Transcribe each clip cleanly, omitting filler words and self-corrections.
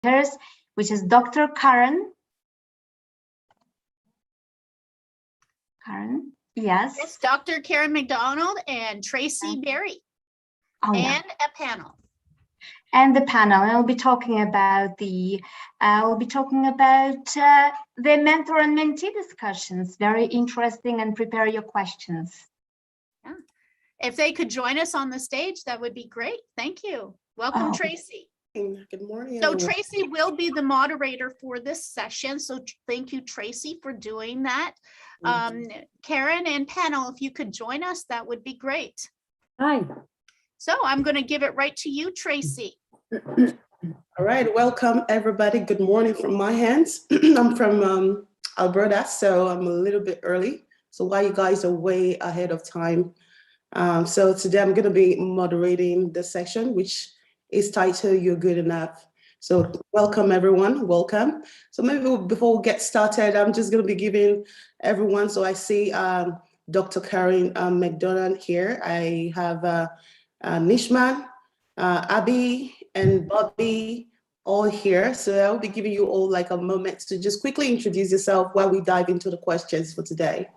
which is Dr. Karen. Karen, yes. It's Dr. Karen McDonald and Tracy Barry, and a panel. And the panel, I'll be talking about the mentor and mentee discussions. Very interesting, and prepare your questions. Yeah. If they could join us on the stage, that would be great. Thank you. Welcome, Tracy. Good morning. So Tracy will be the moderator for this session. So thank you, Tracy, for doing that. Karen and panel, if you could join us, that would be great. Hi. So I'm going to give it right to you, Tracy. All right, welcome everybody. Good morning from my hands. I'm from Alberta, so I'm a little bit early. So while you guys are way ahead of time, so today I'm going to be moderating the section, which is titled "You're Good Enough." So welcome everyone, welcome. So maybe before we get started, I'm just going to be giving everyone. So I see Dr. Karen McDonald here. I have Nishma, Abbi, and Bobbie all here. So I'll be giving you all like a moment to just quickly introduce yourself while we dive into the questions for today.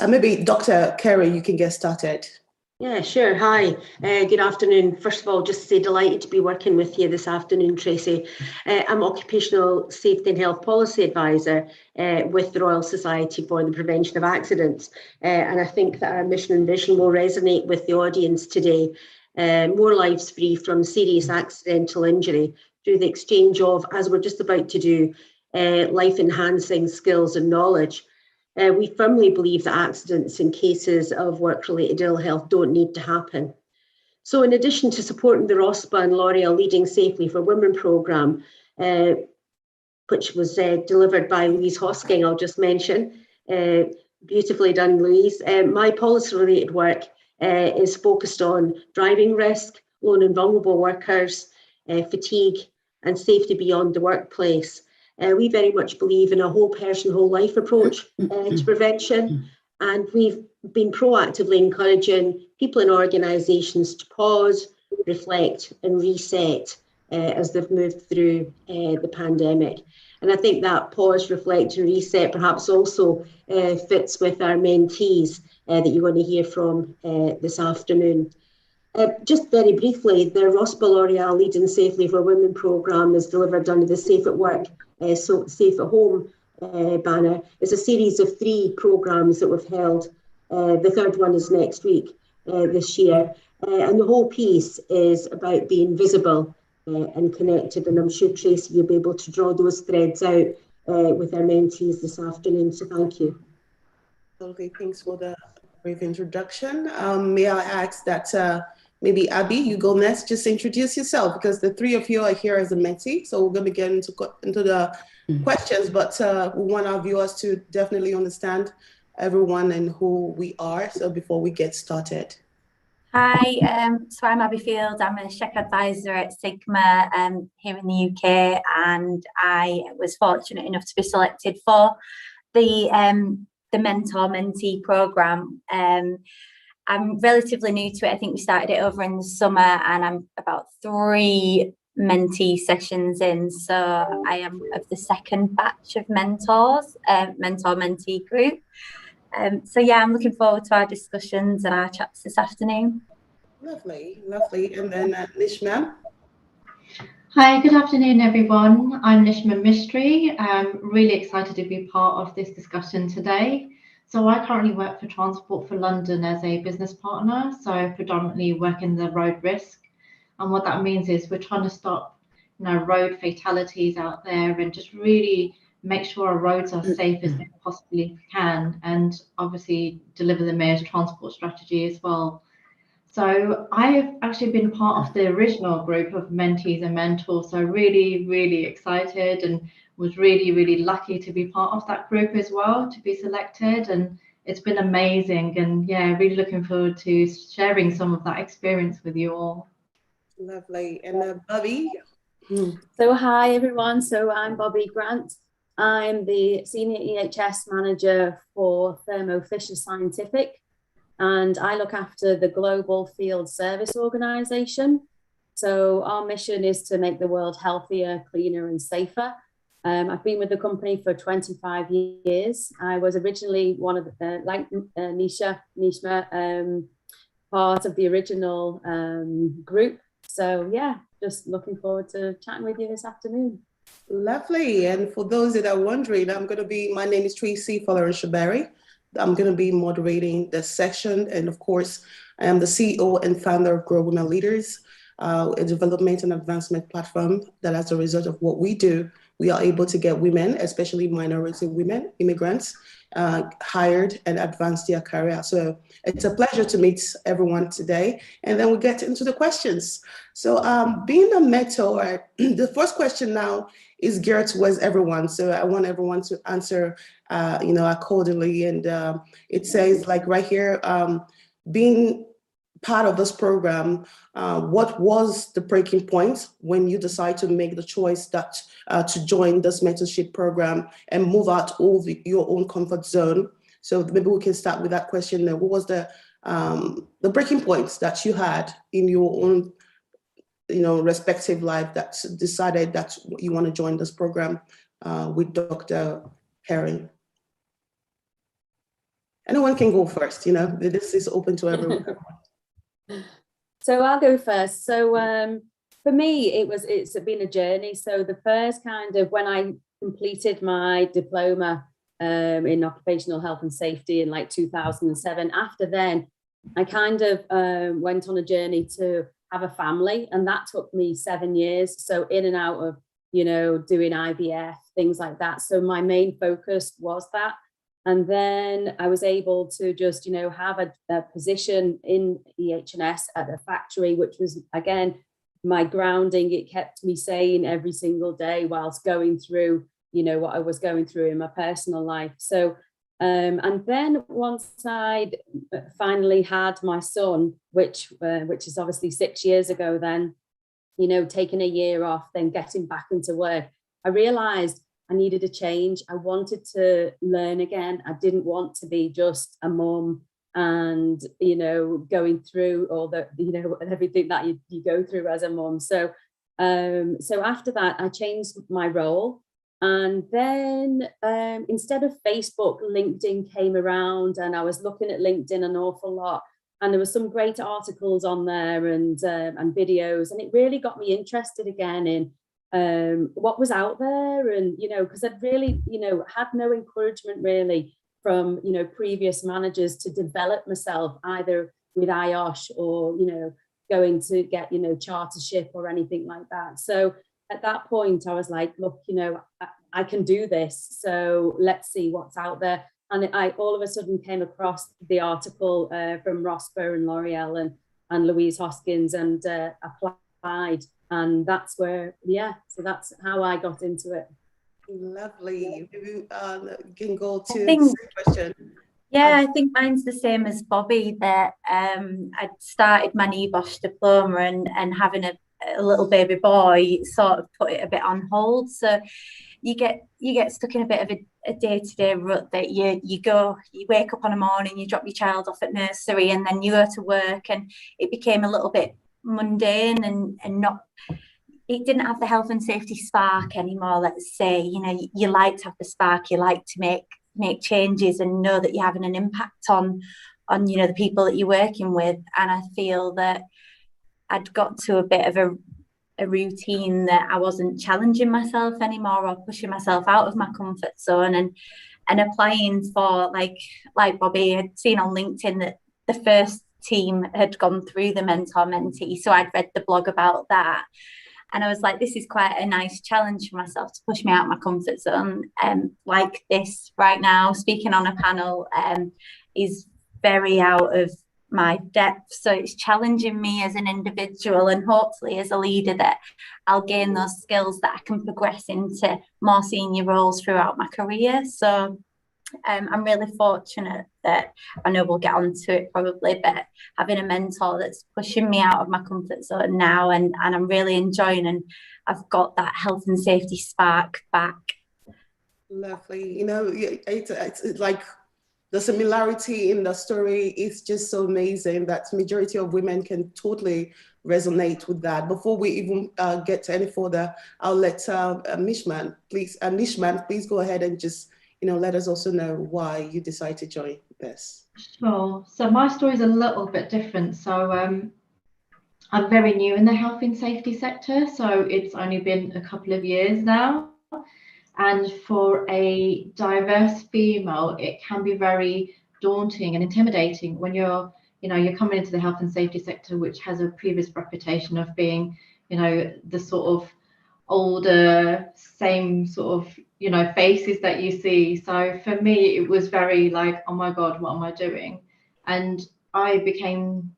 Maybe Dr. Karen, you can get started. Yeah, sure. Hi, good afternoon. First of all, just to say delighted to be working with you this afternoon, Tracy. I'm Occupational Safety and Health Policy Advisor with the Royal Society for the Prevention of Accidents. And I think that our mission and vision will resonate with the audience today. More lives free from serious accidental injury through the exchange of, as we're just about to do, life-enhancing skills and knowledge. We firmly believe that accidents and cases of work-related ill health don't need to happen. So in addition to supporting the RoSPA and L'Oreal Leading Safely for Women programme, which was delivered by Louise Hosking, I'll just mention, beautifully done, Louise. My policy-related work is focused on driving risk, lone and vulnerable workers, fatigue, and safety beyond the workplace. We very much believe in a whole person, whole life approach to prevention, and we've been proactively encouraging people and organisations to pause, reflect and reset as they've moved through the pandemic. And I think that pause, reflect and reset perhaps also fits with our mentees that you're going to hear from this afternoon. Just very briefly, the RoSPA L'Oreal Leading Safely for Women programme is delivered under the Safe at Work, so Safe at Home banner. It's a series of 3 programmes that we've held. The third one is next week this year. And the whole piece is about being visible and connected. And I'm sure, Tracy, you'll be able to draw those threads out with our mentees this afternoon. So thank you. Okay, thanks for the brief introduction. May I ask that maybe Abbi, you go next, just introduce yourself, because the 3 of you are here as a mentee. So we're going to get into the questions, but we want our viewers to definitely understand everyone and who we are. So before we get started. Hi, so I'm Abby Field. I'm a SHEC advisor at Sigma here in the UK, and I was fortunate enough to be selected for the mentor-mentee programme. I'm relatively new to it. I think we started it over in the summer, and I'm about 3 mentee sessions in. So I am of the second batch of mentors, mentor-mentee group. So yeah, I'm looking forward to our discussions and our chats this afternoon. Lovely, lovely. And then Nishma. Hi, good afternoon, everyone. I'm Nishma Mistry. I'm really excited to be part of this discussion today. So I currently work for Transport for London as a business partner, so predominantly work in the road risk. And what that means is we're trying to stop, road fatalities out there and just really make sure our roads are safe as they possibly can, and obviously deliver the mayor's transport strategy as well. So I've actually been part of the original group of mentees and mentors, so really, really excited, and was really, really lucky to be part of that group as well, to be selected. And it's been amazing, and yeah, really looking forward to sharing some of that experience with you all. Lovely. And Bobbie. So hi everyone, so I'm Bobbie Grant. I'm the Senior EHS Manager for Thermo Fisher Scientific, and I look after the Global Field Service Organisation. So our mission is to make the world healthier, cleaner and safer. I've been with the company for 25 years. I was originally one of the, like Nishma, part of the original group. So yeah, just looking forward to chatting with you this afternoon. Lovely. And for those that are wondering, my name is Tracy Folorunsho Barry. I'm going to be moderating this section. And of course, I am the CEO and founder of Grow Women Leaders, a development and advancement platform that as a result of what we do, we are able to get women, especially minority women, immigrants, hired and advance their career. So it's a pleasure to meet everyone today. And then we get into the questions. So being a mentor, the first question now is geared towards everyone. So I want everyone to answer, accordingly. And it says like right here, being part of this program, what was the breaking point when you decide to make the choice that to join this mentorship program and move out of your own comfort zone? So maybe we can start with that question. What was the breaking points that you had in your own, respective life that decided that you want to join this program with Dr. Herring? Anyone can go first. This is open to everyone. So I'll go first. So for me, it's been a journey. So the first kind of, when I completed my diploma in occupational health and safety in like 2007, after then, I kind of went on a journey to have a family, and that took me 7 years. So in and out of, doing IVF, things like that. So my main focus was that. And then I was able to just, have a position in EH&S at a factory, which was, again, my grounding. It kept me sane every single day whilst going through, what I was going through in my personal life. So, and then once I'd finally had my son, which is obviously 6 years ago then, taking a year off, then getting back into work, I realized I needed a change. I wanted to learn again. I didn't want to be just a mum and, going through all the, everything that you go through as a mum. So, so after that, I changed my role. And then instead of Facebook, LinkedIn came around, and I was looking at LinkedIn an awful lot. And there were some great articles on there and videos. And it really got me interested again in what was out there. And, because I'd really, had no encouragement really from, previous managers to develop myself either with IOSH or, going to get, chartership or anything like that. So at that point I was like, look, I can do this. So let's see what's out there. And I all of a sudden came across the article from RoSPA and L'Oreal and Louise Hoskins and applied. And that's where, so that's how I got into it. Lovely. Maybe can go to the question. Yeah, I think mine's the same as Bobbie, that I'd started my NEBOSH diploma and having a little baby boy sort of put it a bit on hold. So you get stuck in a bit of a day-to-day rut that you wake up on a morning, you drop your child off at nursery, and then you go to work, and it became a little bit mundane and not, it didn't have the health and safety spark anymore. Let's say, you like to have the spark, you like to make changes and know that you're having an impact on the people that you're working with. And I feel that I'd got to a bit of a routine that I wasn't challenging myself anymore or pushing myself out of my comfort zone, and applying for, like Bobbie had seen on LinkedIn that the first team had gone through the mentor mentee. So I'd read the blog about that. And I was like, this is quite a nice challenge for myself to push me out of my comfort zone. Like this right now, speaking on a panel is very out of my depth. So it's challenging me as an individual, and hopefully as a leader that I'll gain those skills that I can progress into more senior roles throughout my career. So I'm really fortunate that, I know we'll get onto it probably, but having a mentor that's pushing me out of my comfort zone now, and I'm really enjoying, and I've got that health and safety spark back. Lovely. It's like the similarity in the story is just so amazing that majority of women can totally resonate with that. Before we even get to any further, I'll let Nishma, please go ahead and just, let us also know why you decided to join this. Sure. So my story is a little bit different. So I'm very new in the health and safety sector. So it's only been a couple of years now. And for a diverse female, it can be very daunting and intimidating when you're coming into the health and safety sector, which has a previous reputation of being, the sort of older, same sort of, faces that you see. So for me, it was very like, oh my God, what am I doing? And I became,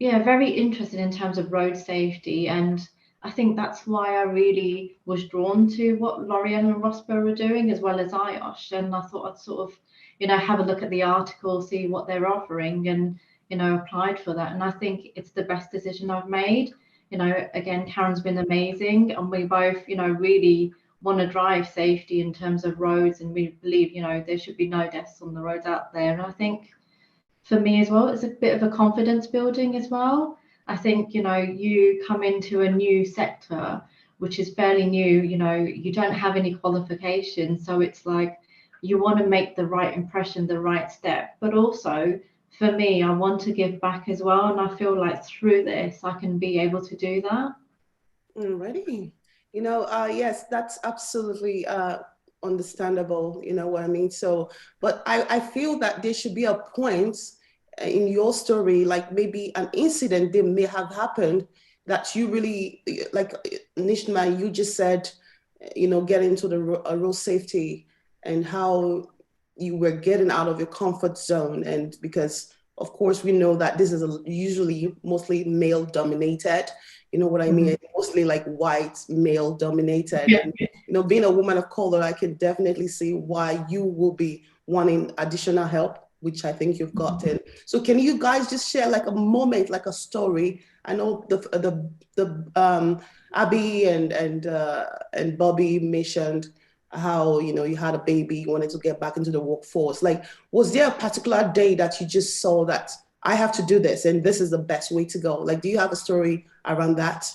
very interested in terms of road safety. And I think that's why I really was drawn to what L'Oreal and RoSPA were doing, as well as IOSH. And I thought I'd sort of, have a look at the article, see what they're offering, and, applied for that. And I think it's the best decision I've made. Again, Karen's been amazing, and we both, really want to drive safety in terms of roads, and we believe, there should be no deaths on the roads out there. And I think for me as well, it's a bit of a confidence building as well. I think, you come into a new sector, which is fairly new, you don't have any qualifications. So it's like, you want to make the right impression, the right step. But also, for me, I want to give back as well. And I feel like through this, I can be able to do that. Alrighty. Yes, that's absolutely understandable, what I mean? So, but I feel that there should be a point in your story, like maybe an incident that may have happened that you really, like Nishma, you just said, get into the road safety and how you were getting out of your comfort zone. And because of course we know that this is usually mostly male dominated, you know what I mean? Mostly like white male dominated. Yeah. And, being a woman of color, I can definitely see why you will be wanting additional help, which I think you've gotten. So can you guys just share like a moment, like a story? I know the Abbi and Bobbie mentioned how, you had a baby, you wanted to get back into the workforce. Like, was there a particular day that you just saw that I have to do this and this is the best way to go? Like, do you have a story around that?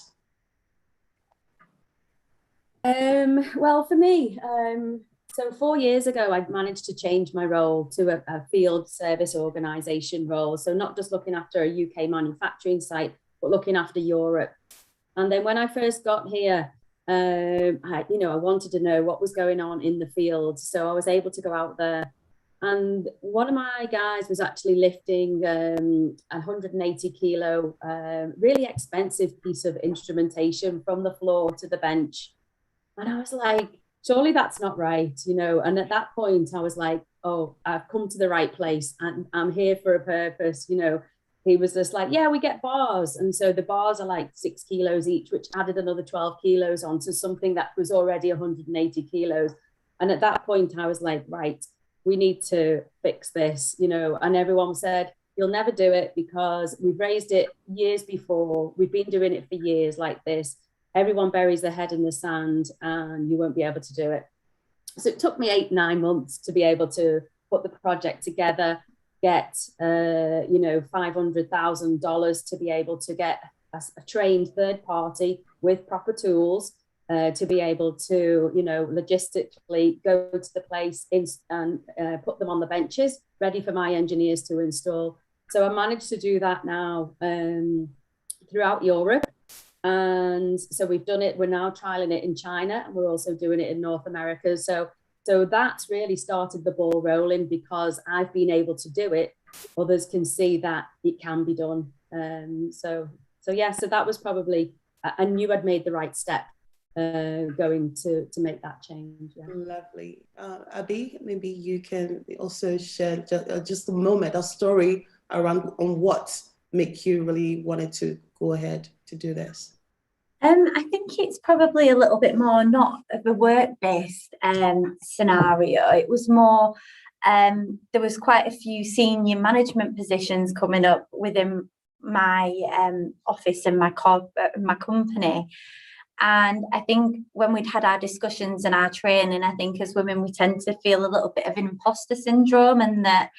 Well, for me, so 4 years ago, I managed to change my role to a field service organisation role. So not just looking after a UK manufacturing site, but looking after Europe. And then when I first got here, I wanted to know what was going on in the field. So I was able to go out there. And one of my guys was actually lifting a 180 kilo, really expensive piece of instrumentation from the floor to the bench. And I was like, surely that's not right, And at that point, I was like, oh, I've come to the right place and I'm here for a purpose, He was just like, yeah, we get bars. And so the bars are like 6 kilos each, which added another 12 kilos onto something that was already 180 kilos. And at that point, I was like, right, we need to fix this, And everyone said, you'll never do it because we've raised it years before. We've been doing it for years like this. Everyone buries their head in the sand and you won't be able to do it. So it took me 8-9 months to be able to put the project together, get, $500,000 to be able to get a trained third party with proper tools to be able to, logistically go to the place and put them on the benches, ready for my engineers to install. So I managed to do that now throughout Europe. And so we've done it. We're now trialing it in China, and we're also doing it in North America. So that's really started the ball rolling because I've been able to do it. Others can see that it can be done. So that was probably, I knew I'd made the right step going to make that change. Yeah. Lovely. Abbi, maybe you can also share just a moment, a story around on what made you really wanted to go ahead to do this. I think it's probably a little bit more not of a work-based scenario. It was more, there was quite a few senior management positions coming up within my office and my company. And I think when we'd had our discussions and our training, I think as women, we tend to feel a little bit of an imposter syndrome and that,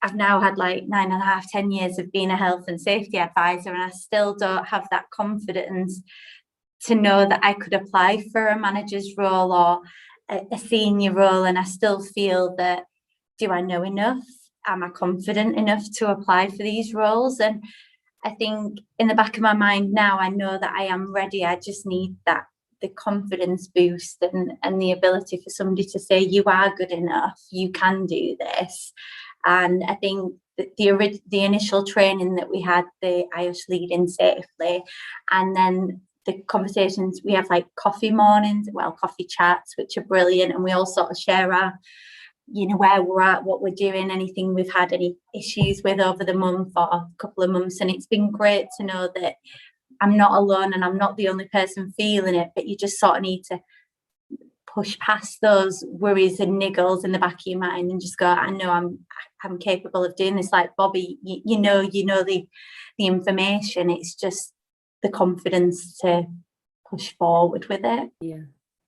I've now had like 9.5, 10 years of being a health and safety advisor, and I still don't have that confidence to know that I could apply for a manager's role or a senior role. And I still feel that, do I know enough? Am I confident enough to apply for these roles? And I think in the back of my mind now, I know that I am ready. I just need the confidence boost and the ability for somebody to say, you are good enough, you can do this. And I think that the initial training that we had, the IOSH Leading Safely, and then the conversations, we have like coffee mornings, coffee chats, which are brilliant. And we all sort of share our, where we're at, what we're doing, anything we've had any issues with over the month or a couple of months. And it's been great to know that I'm not alone and I'm not the only person feeling it, but you just sort of need to push past those worries and niggles in the back of your mind and just go, I know I'm capable of doing this. Like Bobbie, you know the information. It's just the confidence to push forward with it. Yeah,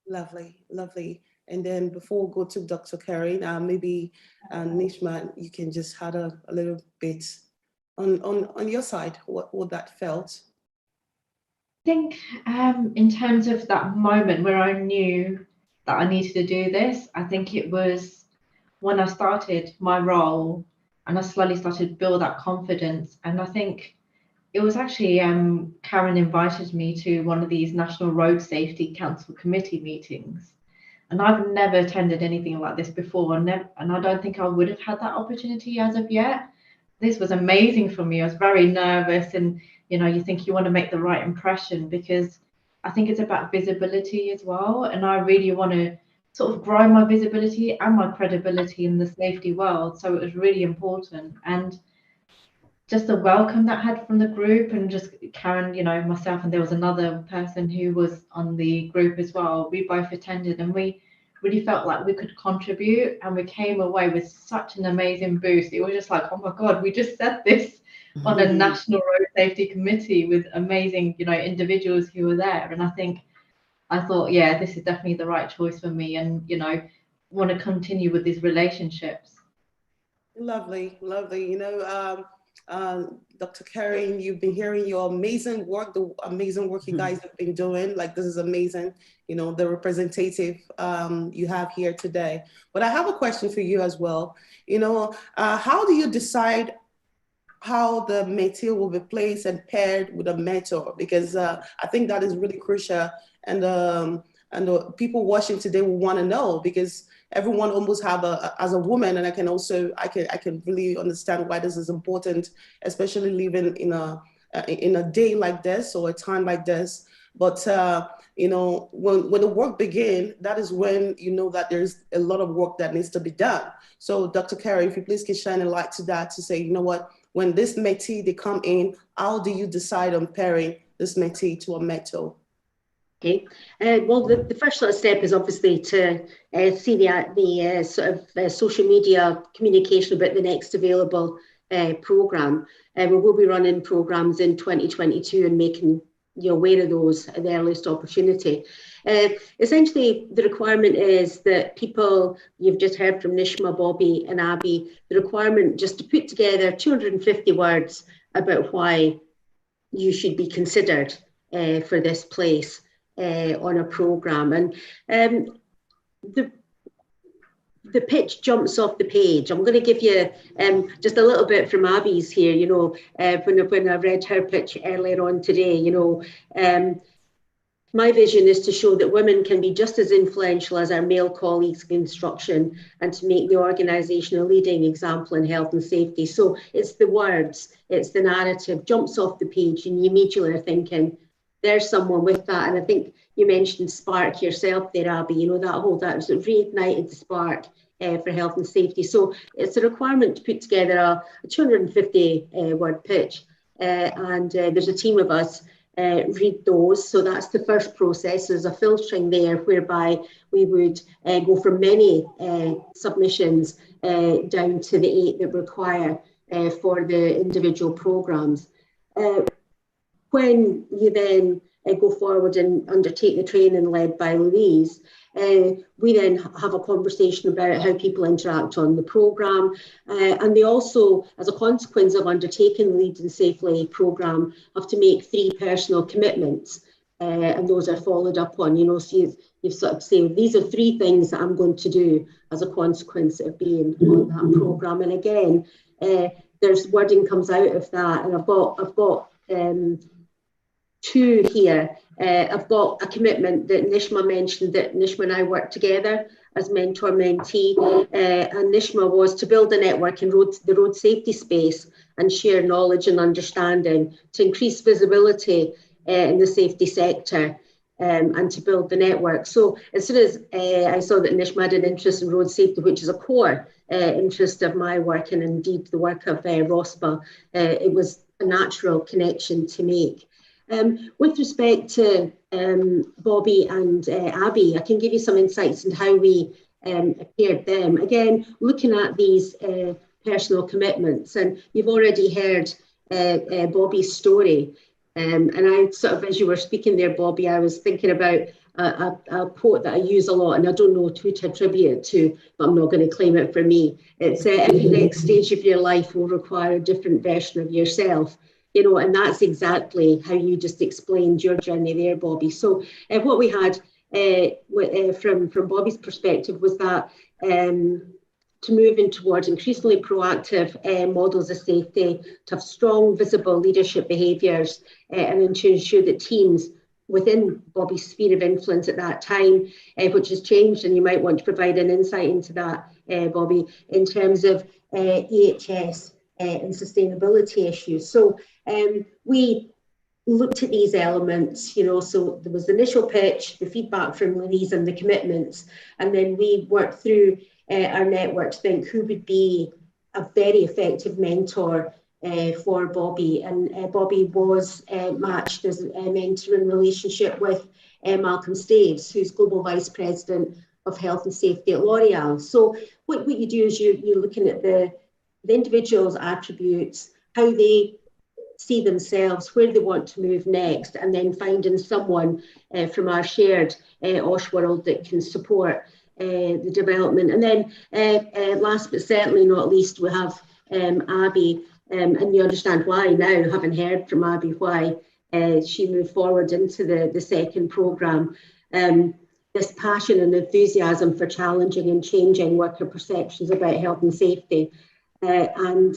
lovely. And then before we go to Dr. Karen, maybe Nishma, you can just add a little bit on your side, what that felt. I think in terms of that moment where I knew that I needed to do this, I think it was when I started my role and I slowly started to build that confidence. And I think it was actually Karen invited me to one of these National Road Safety Council Committee meetings. And I've never attended anything like this before, and I don't think I would have had that opportunity as of yet. This was amazing for me. I was very nervous, and you think you want to make the right impression, because I think it's about visibility as well. And I really want to sort of grow my visibility and my credibility in the safety world. So it was really important. And just the welcome that I had from the group, and just Karen, myself, and there was another person who was on the group as well. We both attended, and we really felt like we could contribute, and we came away with such an amazing boost. It was just like, oh my God, we just said this on a National Road Safety Committee with amazing, individuals who were there. And I thought, yeah, this is definitely the right choice for me, and want to continue with these relationships. Lovely. Dr. Karen, you've been hearing your amazing work, the amazing work you guys have been doing. Like, this is amazing, the representative you have here today. But I have a question for you as well. How do you decide how the métier will be placed and paired with a mentor? Because I think that is really crucial. And the people watching today will want to know, because everyone almost have as a woman, and I can really understand why this is important, especially living in a day like this or a time like this. But when the work begins, that is when that there's a lot of work that needs to be done. So Dr. Karen, if you please can shine a light to that, to say, what, when this métier, they come in, how do you decide on pairing this métier to a mentor? Okay. Well, the first sort of step is obviously to see the sort of social media communication about the next available programme. We will be running programmes in 2022 and making you aware of those at the earliest opportunity. Essentially, the requirement is that people, you've just heard from Nishma, Bobbie and Abbi, the requirement just to put together 250 words about why you should be considered for this place on a programme. And the pitch jumps off the page. I'm going to give you just a little bit from Abbi's here. When I read her pitch earlier on today, my vision is to show that women can be just as influential as our male colleagues in construction, and to make the organisation a leading example in health and safety. So it's the words, it's the narrative, jumps off the page, and you immediately are thinking, there's someone with that. And I think you mentioned spark yourself there, Abbi, that was reignited the spark for health and safety. So it's a requirement to put together a 250 word pitch, and there's a team of us read those. So that's the first process. There's a filtering there whereby we would go from many submissions down to the 8 that require for the individual programmes. When you then go forward and undertake the training led by Louise, We then have a conversation about how people interact on the programme, and they also, as a consequence of undertaking the Lead and Safely programme, have to make 3 personal commitments, and those are followed up on, you know, so you've sort of said, these are 3 things that I'm going to do as a consequence of being on that programme. And again, there's wording comes out of that, and I've got 2 here. I've got a commitment that Nishma mentioned, that Nishma and I work together as mentor-mentee, and Nishma was to build a network in the road safety space and share knowledge and understanding to increase visibility in the safety sector, and to build the network. So as soon as I saw that Nishma had an interest in road safety, which is a core interest of my work and indeed the work of RoSPA, it was a natural connection to make. With respect to Bobbie and Abbi, I can give you some insights into how we paired them. Again, looking at these personal commitments, and you've already heard Bobbie's story. And I sort of, as you were speaking there, Bobbie, I was thinking about a quote that I use a lot, and I don't know who to attribute it to, but I'm not going to claim it for me. It's every next stage of your life will require a different version of yourself. You know, and that's exactly how you just explained your journey there, Bobbie. So what we had from Bobbie's perspective was that to move in towards increasingly proactive models of safety, to have strong, visible leadership behaviours, and to ensure that teams within Bobbie's sphere of influence at that time, which has changed, and you might want to provide an insight into that, Bobbie, in terms of EHS and sustainability issues. So we looked at these elements, you know, so there was the initial pitch, the feedback from Louise and the commitments, and then we worked through our network to think who would be a very effective mentor for Bobbie. And Bobbie was matched as a mentoring relationship with Malcolm Staves, who's Global Vice President of Health and Safety at L'Oreal. So what you do is you're looking at the individual's attributes, how they see themselves, where they want to move next, and then finding someone from our shared OSH world that can support the development. And then last but certainly not least, we have Abbi, and you understand why now, having heard from Abbi, why she moved forward into the second programme. This passion and enthusiasm for challenging and changing worker perceptions about health and safety. And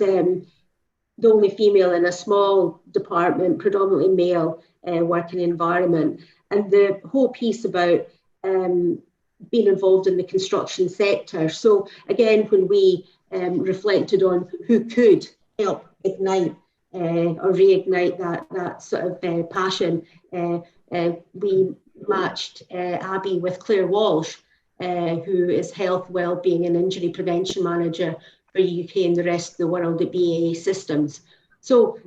the only female in a small department, predominantly male working environment. And the whole piece about being involved in the construction sector. So again, when we reflected on who could help ignite or reignite that sort of passion, we matched Abbi with Claire Walsh, who is Health, Wellbeing and Injury Prevention Manager for UK and the rest of the world at BAE Systems. So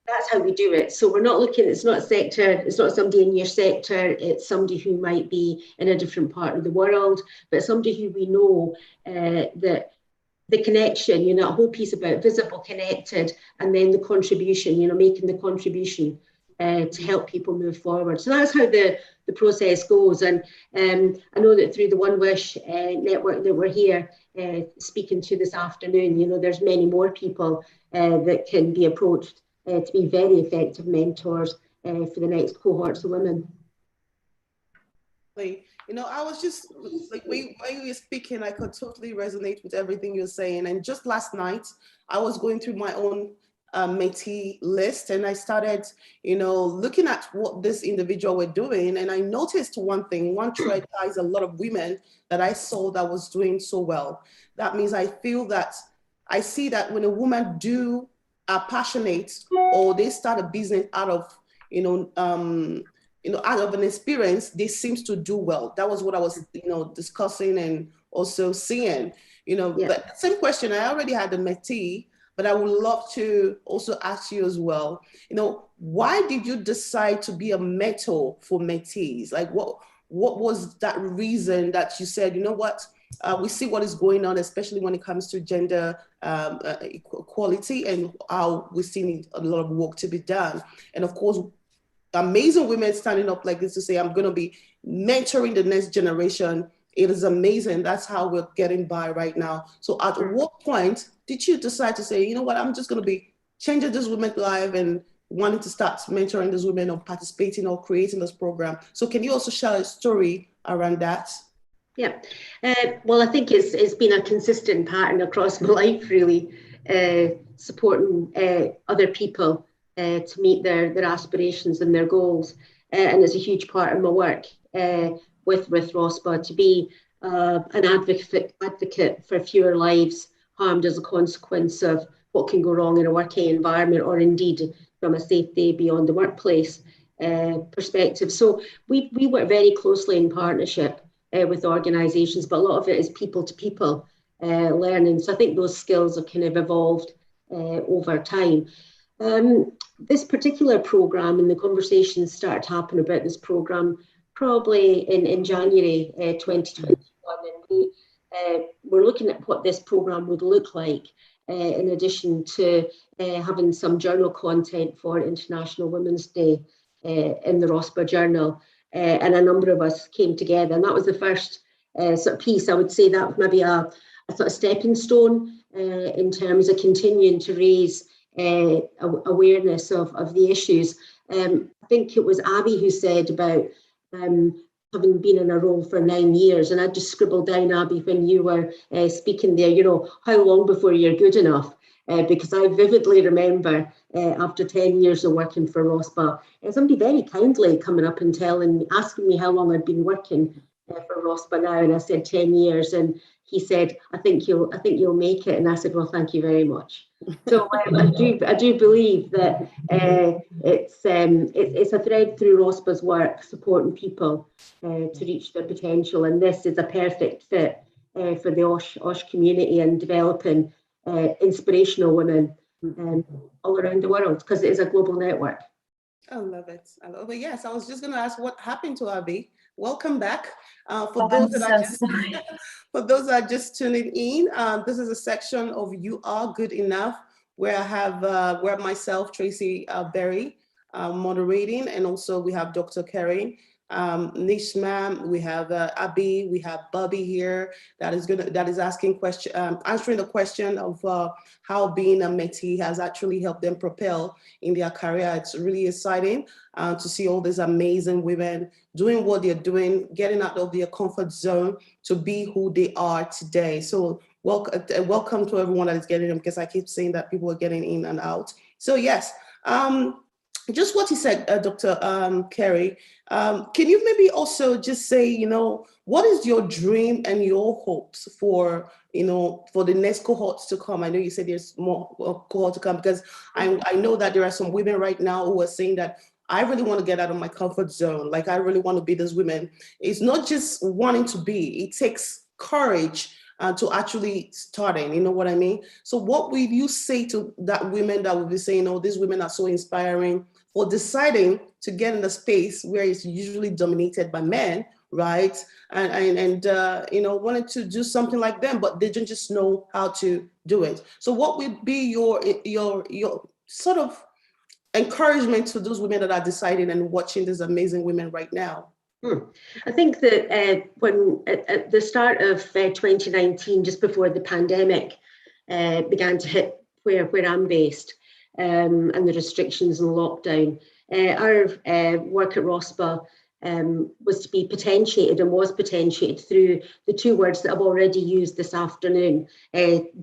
that's how we do it. So we're not looking, it's not a sector, it's not somebody in your sector, it's somebody who might be in a different part of the world, but somebody who we know that the connection, you know, a whole piece about visible, connected, and then the contribution, you know, making the contribution to help people move forward. So that's how the process goes. And I know that through the OneWISH network that we're here speaking to this afternoon, you know, there's many more people that can be approached to be very effective mentors for the next cohorts of women. You know, I was just like, when you were speaking, I could totally resonate with everything you're saying. And just last night, I was going through my own mentee list, and I started, you know, looking at what this individual were doing. And I noticed one thing, one thread ties a lot of women that I saw that was doing so well. That means I feel that I see that when a woman are passionate, or they start a business out of, out of an experience, they seem to do well. That was what I was, discussing and also seeing, Yeah. But same question, I already had a mentee, but I would love to also ask you as well, why did you decide to be a mentor for mentees? Like what was that reason that you said, you know what, we see what is going on, especially when it comes to gender equality, and how we're seeing a lot of work to be done. And of course, amazing women standing up like this to say, I'm going to be mentoring the next generation. It is amazing. That's how we're getting by right now. So at what point did you decide to say, you know what, I'm just going to be changing this women's life and wanting to start mentoring these women or participating or creating this program? So can you also share a story around that? Yeah, well, I think it's been a consistent pattern across my life, really, supporting other people to meet their aspirations and their goals. And it's a huge part of my work with RoSPA, to be an advocate for fewer lives harmed as a consequence of what can go wrong in a working environment, or indeed from a safety beyond the workplace perspective. So we work very closely in partnership with organisations, but a lot of it is people to people learning. So I think those skills have kind of evolved over time. This particular programme, and the conversations started to happen about this programme probably in January 2021, and we're looking at what this programme would look like in addition to having some journal content for International Women's Day in the RoSPA Journal. And a number of us came together, and that was the first sort of piece. I would say that was maybe a sort of stepping stone in terms of continuing to raise awareness of the issues. I think it was Abbi who said about having been in a role for 9 years, and I just scribbled down, Abbi, when you were speaking there, you know, how long before you're good enough? Because I vividly remember after 10 years of working for RoSPA, somebody very kindly coming up and asking me how long I'd been working for RoSPA now, and I said 10 years, and he said, I think you'll make it, and I said, well, thank you very much. So I do believe that it's a thread through RoSPA's work, supporting people to reach their potential, and this is a perfect fit for the OSH community and developing inspirational women all around the world, because it is a global network. I love it. I love it. Yes, I was just going to ask what happened to Abbi. Welcome back. For those that are just tuning in, this is a section of You Are Good Enough, where I have where myself, Tracy Barry, moderating, and also we have Dr. Karen, Nishma, we have Abbi, we have Bobbie here that is asking answering the question of how being a mentee has actually helped them propel in their career. It's really exciting to see all these amazing women doing what they're doing, getting out of their comfort zone to be who they are today. So welcome to everyone that is getting them, because I keep saying that people are getting in and out. So yes. Just what you said, Dr. Carey, can you maybe also just say, you know, what is your dream and your hopes for, you know, for the next cohorts to come? I know you said there's more cohort to come, because I know that there are some women right now who are saying that I really want to get out of my comfort zone. Like, I really want to be this women. It's not just wanting to be, it takes courage to actually starting, you know what I mean? So what will you say to that women that will be saying, oh, these women are so inspiring, for deciding to get in a space where it's usually dominated by men, right? And you know, wanted to do something like them, but they didn't just know how to do it. So what would be your sort of encouragement to those women that are deciding and watching these amazing women right now? I think that when at the start of 2019, just before the pandemic began to hit where I'm based, and the restrictions and lockdown, our work at RoSPA was to be potentiated, and was potentiated through the two words that I've already used this afternoon,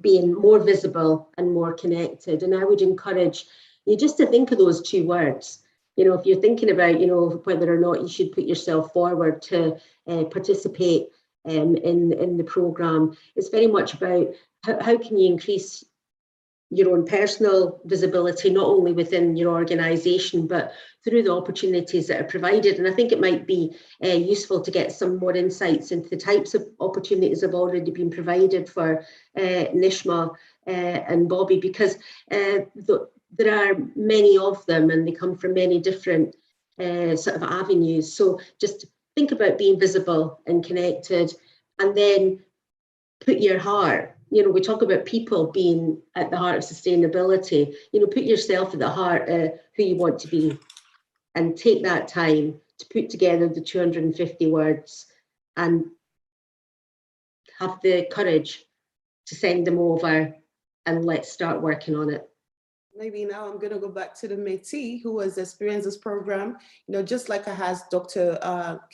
being more visible and more connected. And I would encourage you just to think of those two words. You know, if you're thinking about, you know, whether or not you should put yourself forward to participate in the programme, it's very much about how can you increase your own personal visibility, not only within your organisation, but through the opportunities that are provided. And I think it might be useful to get some more insights into the types of opportunities that have already been provided for Nishma and Bobbie, because there are many of them, and they come from many different sort of avenues. So just think about being visible and connected, and then put your heart, you know, we talk about people being at the heart of sustainability, you know, put yourself at the heart of who you want to be. and take that time to put together the 250 words and have the courage to send them over, and let's start working on it. Maybe now I'm going to go back to the métis who has experienced this program, just like I asked Dr.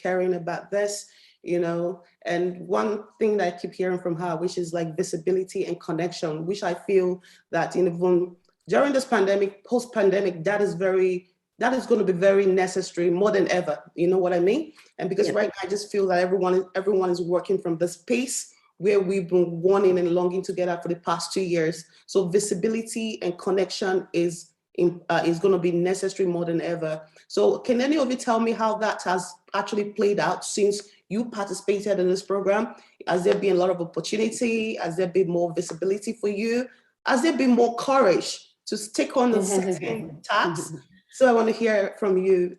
Karen about this, and one thing that I keep hearing from her, which is like visibility and connection, which I feel that even during this pandemic, post-pandemic, that is going to be very necessary more than ever. You know what I mean? And because right now I just feel that everyone is working from this space where we've been wanting and longing to get out for the past 2 years. So visibility and connection is going to be necessary more than ever. So can any of you tell me how that has actually played out since you participated in this program? Has there been a lot of opportunity? Has there been more visibility for you? Has there been more courage to take on the certain tasks? So I want to hear from you,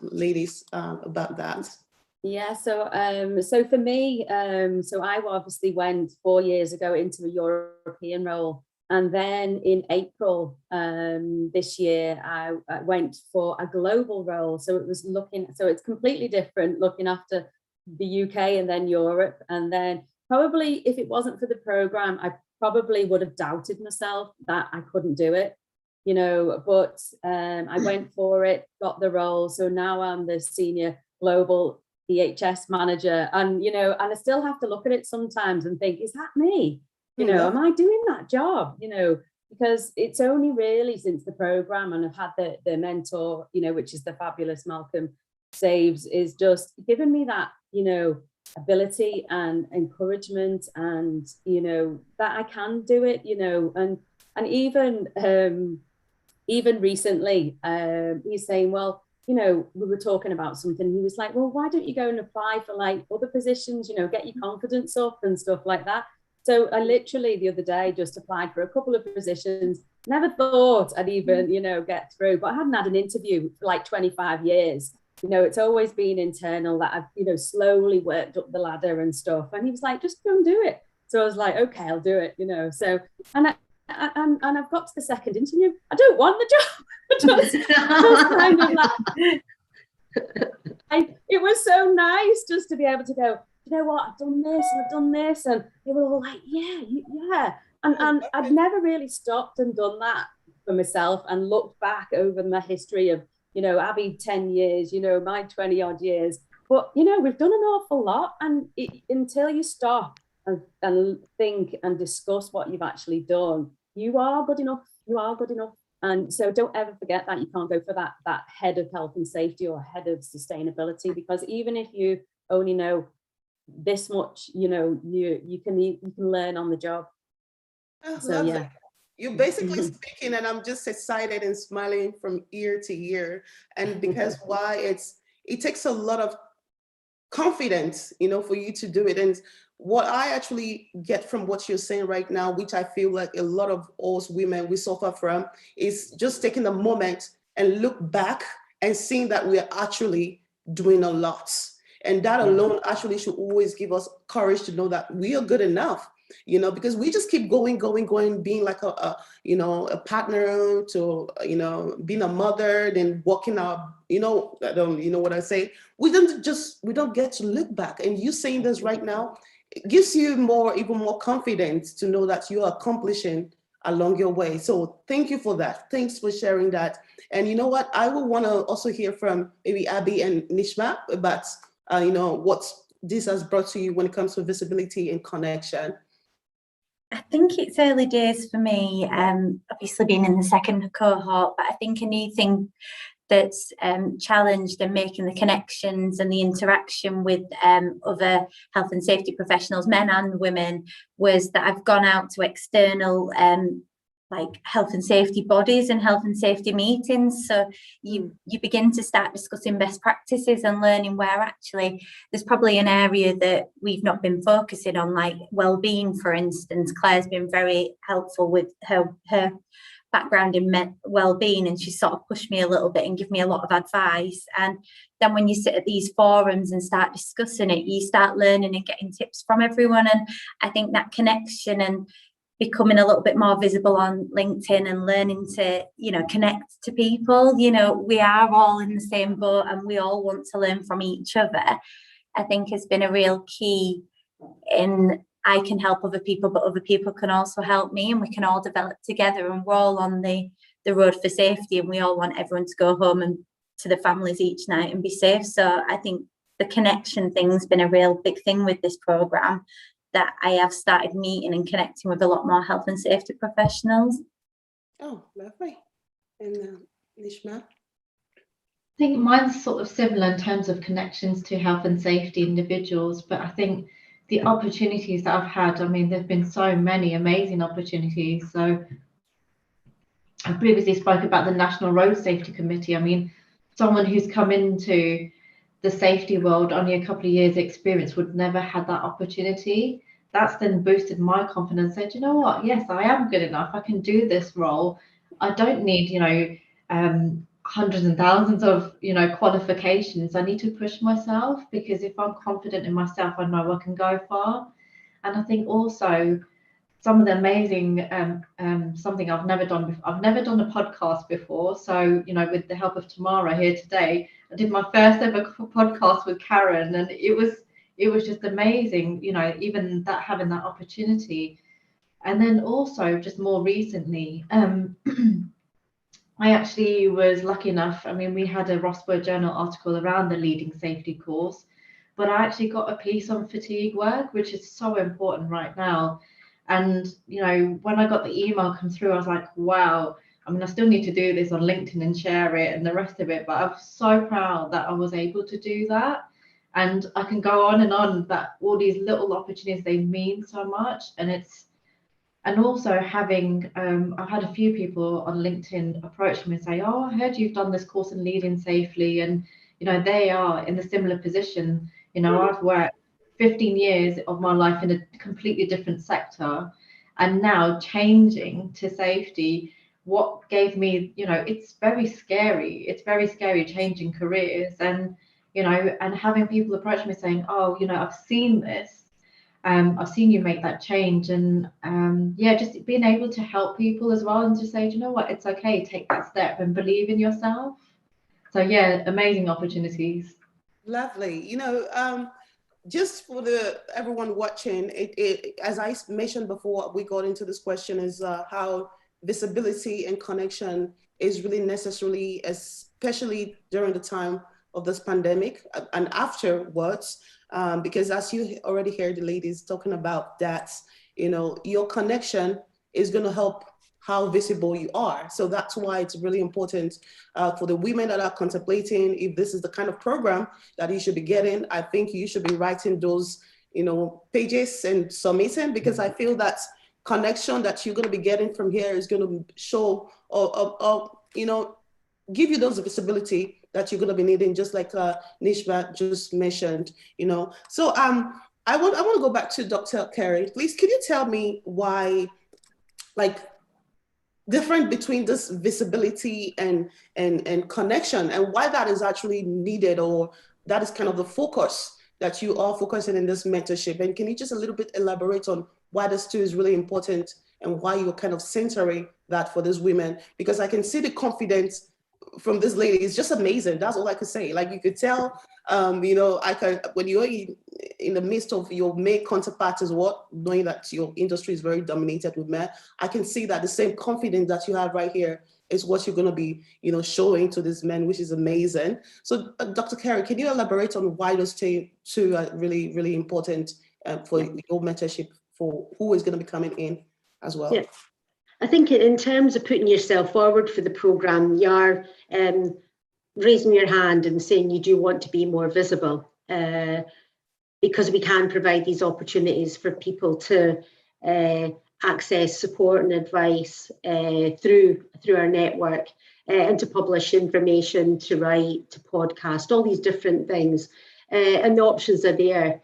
ladies, about that. Yeah, so for me, so I obviously went 4 years ago into a European role, and then in April this year I went for a global role. So it's completely different, looking after the UK and then Europe. And then probably if it wasn't for the program, I probably would have doubted myself that I couldn't do it, but I went for it, got the role. So now I'm the senior global EHS manager, and and I still have to look at it sometimes and think, is that me? Am I doing that job? Because it's only really since the program, and I've had the mentor, which is the fabulous Malcolm Saves, is just given me that ability and encouragement, and that I can do it, and even recently he's saying, well, we were talking about something. He was like, well, why don't you go and apply for like other positions, get your confidence up and stuff like that. So I literally the other day just applied for a couple of positions, never thought I'd even, get through, but I hadn't had an interview for like 25 years. It's always been internal that I've, slowly worked up the ladder and stuff. And he was like, just go and do it. So I was like, okay, I'll do it, so, and I've got to the second interview. I don't want the job. just kind of like, it was so nice just to be able to go, you know what, I've done this and I've done this, and they were all like, yeah. And I'd never really stopped and done that for myself and looked back over my history of, Abby 10 years, my 20 odd years. But, we've done an awful lot, and until you stop and think and discuss what you've actually done, you are good enough. And so don't ever forget that you can't go for that head of health and safety or head of sustainability, because even if you only know this much, you can learn on the job. So yeah, you're basically speaking, and I'm just excited and smiling from ear to ear. And because it takes a lot of confidence, for you to do it. And what I actually get from what you're saying right now, which I feel like a lot of us women, we suffer from, is just taking a moment and look back and seeing that we're actually doing a lot. And that alone actually should always give us courage to know that we are good enough, because we just keep going, being like a partner to, being a mother, then walking our, what I say, we don't get to look back. And you saying this right now, it gives you even more confidence to know that you are accomplishing along your way. So thank you for that. Thanks for sharing that. And you know what, I will want to also hear from maybe Abby and Nishma about, what this has brought to you when it comes to visibility and connection. I think it's early days for me, obviously being in the second cohort, but I think a new thing that's challenged and making the connections and the interaction with other health and safety professionals, men and women, was that I've gone out to external like health and safety bodies and health and safety meetings. So you begin to start discussing best practices and learning where actually there's probably an area that we've not been focusing on, like well-being, for instance. Claire's been very helpful with her background in well-being, and she sort of pushed me a little bit and give me a lot of advice. And then when you sit at these forums and start discussing it, you start learning and getting tips from everyone. And I think that connection and becoming a little bit more visible on LinkedIn and learning to, you know, connect to people. You know, we are all in the same boat and we all want to learn from each other. I think has been a real key in I can help other people, but other people can also help me, and we can all develop together, and we're all on the road for safety, and we all want everyone to go home and to their families each night and be safe. So I think the connection thing's been a real big thing with this programme, that I have started meeting and connecting with a lot more health and safety professionals. Oh, lovely. And Nishma? I think mine's sort of similar in terms of connections to health and safety individuals, but I think the opportunities that I've had, I mean, there've been so many amazing opportunities. So I previously spoke about the National Road Safety Committee. I mean, someone who's come into the safety world only a couple of years experience would never had that opportunity. That's then boosted my confidence, said, you know what, yes, I am good enough, I can do this role. I don't need, you know, hundreds and thousands of, you know, qualifications. I need to push myself, because if I'm confident in myself, I know I can go far. And I think also some of the amazing something I've never done before. I've never done a podcast before. So, you know, with the help of Tamara here today, I did my first ever podcast with Karen, and it was just amazing, you know, even that, having that opportunity. And then also just more recently, I actually was lucky enough. I mean, we had a RoSPA journal article around the leading safety course, but I actually got a piece on fatigue work, which is so important right now. And, you know, when I got the email come through, I was like, wow, I mean, I still need to do this on LinkedIn and share it and the rest of it, but I'm so proud that I was able to do that. And I can go on and on, that all these little opportunities, they mean so much. And also having, I've had a few people on LinkedIn approach me and say, oh, I heard you've done this course in leading safely. And, you know, they are in a similar position. You know, I've worked 15 years of my life in a completely different sector, and now changing to safety, what gave me, you know, it's very scary changing careers. And, you know, and having people approach me saying, oh, you know, I've seen this, I've seen you make that change. And yeah, just being able to help people as well, and to say, you know what, it's okay, take that step and believe in yourself. So yeah, amazing opportunities. Lovely. You know, just for everyone watching, it as I mentioned before we got into this question, is how visibility and connection is really necessarily, especially during the time of this pandemic and afterwards, because as you already heard the ladies talking about that, you know, your connection is going to help how visible you are. So that's why it's really important for the women that are contemplating if this is the kind of program that you should be getting. I think you should be writing those, you know, pages and submitting, because I feel that connection that you're going to be getting from here is going to show or you know, give you those visibility that you're going to be needing, just like Nishma just mentioned, you know. So I want to go back to Dr. Carey. Please, could you tell me why, like, different between this visibility and connection, and why that is actually needed, or that is kind of the focus that you are focusing in this mentorship? And can you just a little bit elaborate on why this too is really important, and why you're kind of centering that for these women? Because I can see the confidence from this lady is just amazing. That's all I could say. Like, you could tell, you know, I can, when you're in the midst of your male counterparts as well, knowing that your industry is very dominated with men, I can see that the same confidence that you have right here is what you're going to be, you know, showing to these men, which is amazing. So Dr. Carey, can you elaborate on why those two are really, really important for your mentorship for who is going to be coming in as well? Yeah. I think in terms of putting yourself forward for the programme, you are raising your hand and saying you do want to be more visible, because we can provide these opportunities for people to access support and advice through our network, and to publish information, to write, to podcast, all these different things. And the options are there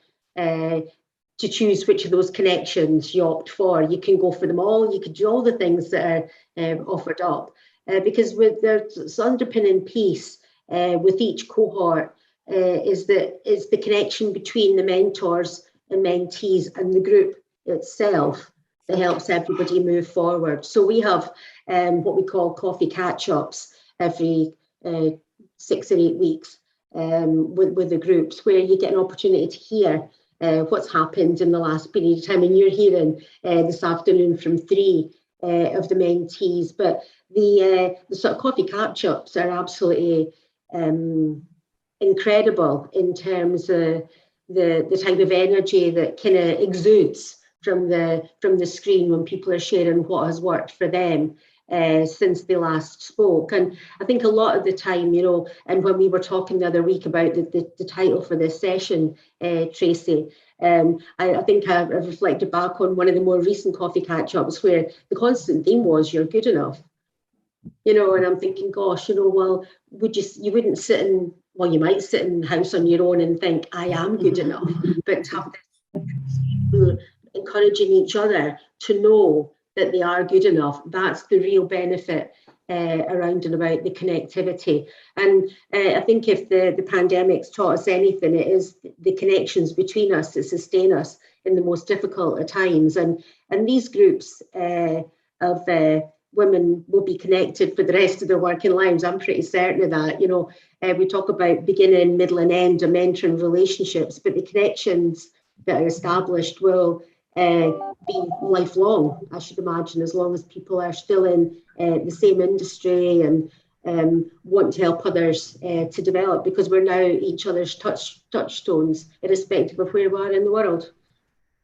to choose which of those connections you opt for. You can go for them all. You could do all the things that are offered up, because with there's underpinning piece with each cohort is the connection between the mentors and mentees and the group itself. that helps everybody move forward. So we have what we call coffee catch-ups every 6 or 8 weeks with the groups, where you get an opportunity to hear what's happened in the last period of time. And you're hearing this afternoon from 3 of the mentees, but the sort of coffee catch-ups are absolutely incredible in terms of the type of energy that kind of exudes from the screen when people are sharing what has worked for them since they last spoke. And I think a lot of the time, you know, and when we were talking the other week about the title for this session, Tracy, I think I've reflected back on one of the more recent coffee catch-ups where the constant theme was, you're good enough. You know, and I'm thinking, gosh, you know, well, you wouldn't sit in, well, you might sit in the house on your own and think, I am good enough, but to have this encouraging each other to know that they are good enough, that's the real benefit around and about the connectivity. And I think if the pandemic's taught us anything, it is the connections between us that sustain us in the most difficult of times. And these groups of women will be connected for the rest of their working lives. I'm pretty certain of that. You know, we talk about beginning, middle and end of mentoring relationships, but the connections that are established will be lifelong, I should imagine, as long as people are still in the same industry and want to help others to develop, because we're now each other's touchstones, irrespective of where we are in the world.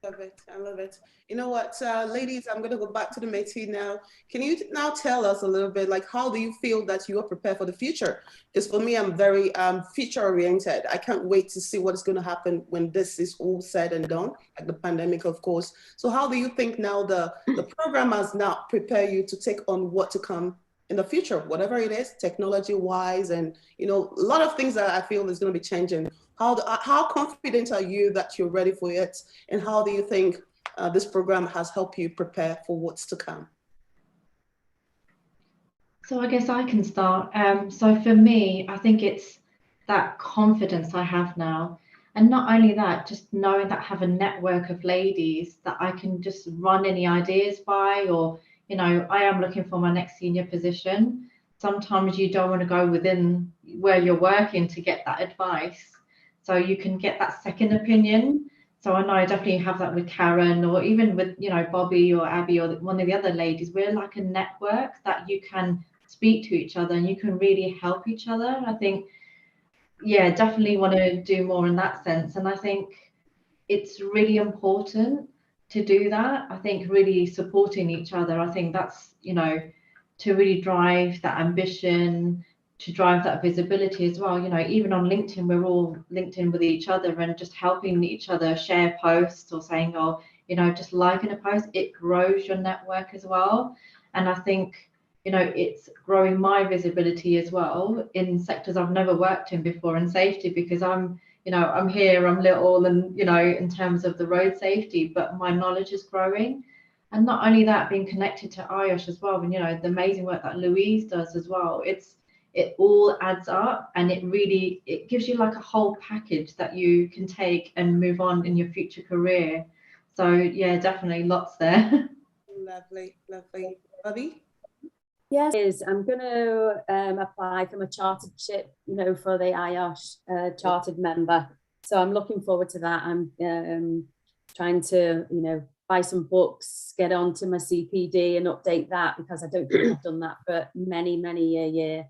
Love it. I love it. You know what, ladies, I'm going to go back to the métier now. Can you now tell us a little bit, like, how do you feel that you are prepared for the future? Because for me, I'm very future oriented. I can't wait to see what's going to happen when this is all said and done, like the pandemic, of course. So how do you think now the program has now prepared you to take on what to come in the future, whatever it is, technology wise, and, you know, a lot of things that I feel is going to be changing. How confident are you that you're ready for it? And how do you think this program has helped you prepare for what's to come? So I guess I can start. So for me, I think it's that confidence I have now. And not only that, just knowing that I have a network of ladies that I can just run any ideas by, or, you know, I am looking for my next senior position. Sometimes you don't want to go within where you're working to get that advice. So you can get that second opinion. So I know I definitely have that with Karen, or even with, you know, Bobbie or Abbi or one of the other ladies. We're like a network that you can speak to each other and you can really help each other. I think, yeah, definitely want to do more in that sense. And I think it's really important to do that. I think really supporting each other. I think that's, you know, to really drive that ambition, to drive that visibility as well. You know, even on LinkedIn, we're all linked in with each other and just helping each other share posts or saying, oh, you know, just liking a post, it grows your network as well. And I think, you know, it's growing my visibility as well in sectors I've never worked in before in safety, because I'm, you know, I'm here, I'm little, and, you know, in terms of the road safety, but my knowledge is growing. And not only that, being connected to IOSH as well, and, you know, the amazing work that Louise does as well, it all adds up, and it gives you like a whole package that you can take and move on in your future career. So yeah, definitely lots there. Lovely, lovely. Bobbie? Yes, I'm going to apply for my chartership, you know, for the IOSH chartered member. So I'm looking forward to that. I'm trying to, you know, buy some books, get onto my CPD and update that, because I don't think I've done that for many a year.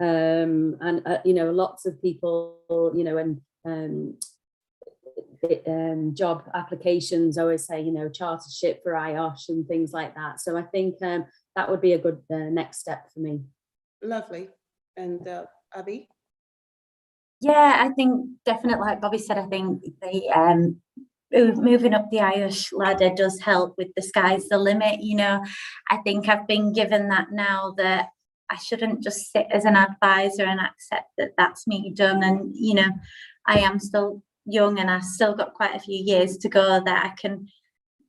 And you know, lots of people, you know, and job applications always say, you know, chartership for IOSH and things like that. So I think that would be a good next step for me. Lovely. And Abbi? Yeah, I think definitely, like Bobbie said, I think the moving up the IOSH ladder does help with the sky's the limit. You know, I think I've been given that now, that I shouldn't just sit as an advisor and accept that that's me done. And, you know, I am still young and I've still got quite a few years to go, that I can,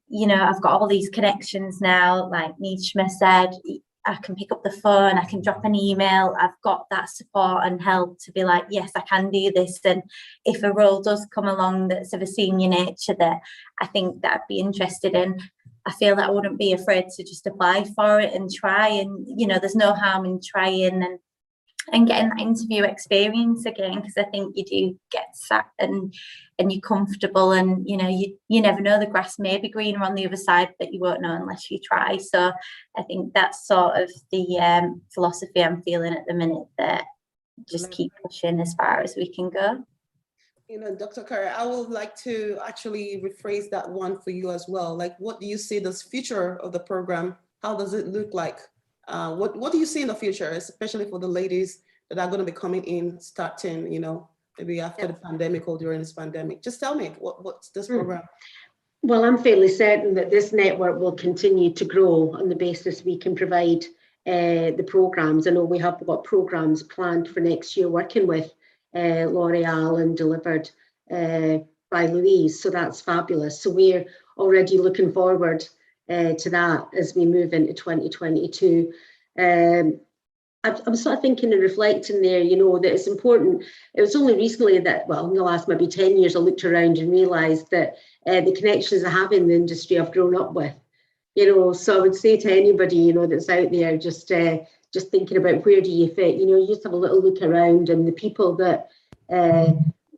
you know, I've got all these connections now, like Nishma said, I can pick up the phone, I can drop an email, I've got that support and help to be like, yes, I can do this. And if a role does come along that's of a senior nature that I think that I'd be interested in, I feel that I wouldn't be afraid to just apply for it and try. And, you know, there's no harm in trying and getting that interview experience again, because I think you do get sat and you're comfortable, and you know, you never know, the grass may be greener on the other side, but you won't know unless you try. So I think that's sort of the philosophy I'm feeling at the minute, that just keep pushing as far as we can go. You know, Dr. Curry, I would like to actually rephrase that one for you as well. Like, what do you see the future of the program? How does it look like? What do you see in the future, especially for the ladies that are going to be coming in, starting, you know, maybe after the pandemic or during this pandemic? Just tell me, what's this program? Well, I'm fairly certain that this network will continue to grow on the basis we can provide the programs. I know we have got programs planned for next year working with L'Oreal and delivered by Louise, so that's fabulous. So we're already looking forward to that as we move into 2022. I'm sort of thinking and reflecting there, you know, that it's important. It was only recently that, well, in the last maybe 10 years, I looked around and realised that the connections I have in the industry I've grown up with, you know. So I would say to anybody, you know, that's out there, just thinking about where do you fit, you know, you just have a little look around, and the people that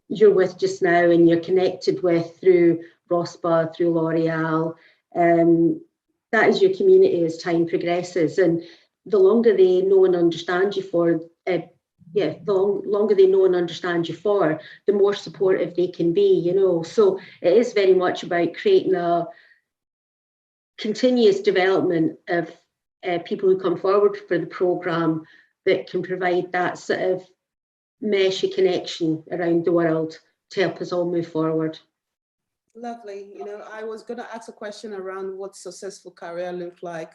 you're with just now and you're connected with through RoSPA, through L'Oreal, that is your community as time progresses. And the longer they know and understand you for, the longer they know and understand you for, the more supportive they can be, you know. So it is very much about creating a continuous development of people who come forward for the programme that can provide that sort of mesh of connection around the world to help us all move forward. Lovely. You know, I was going to ask a question around what successful career look like,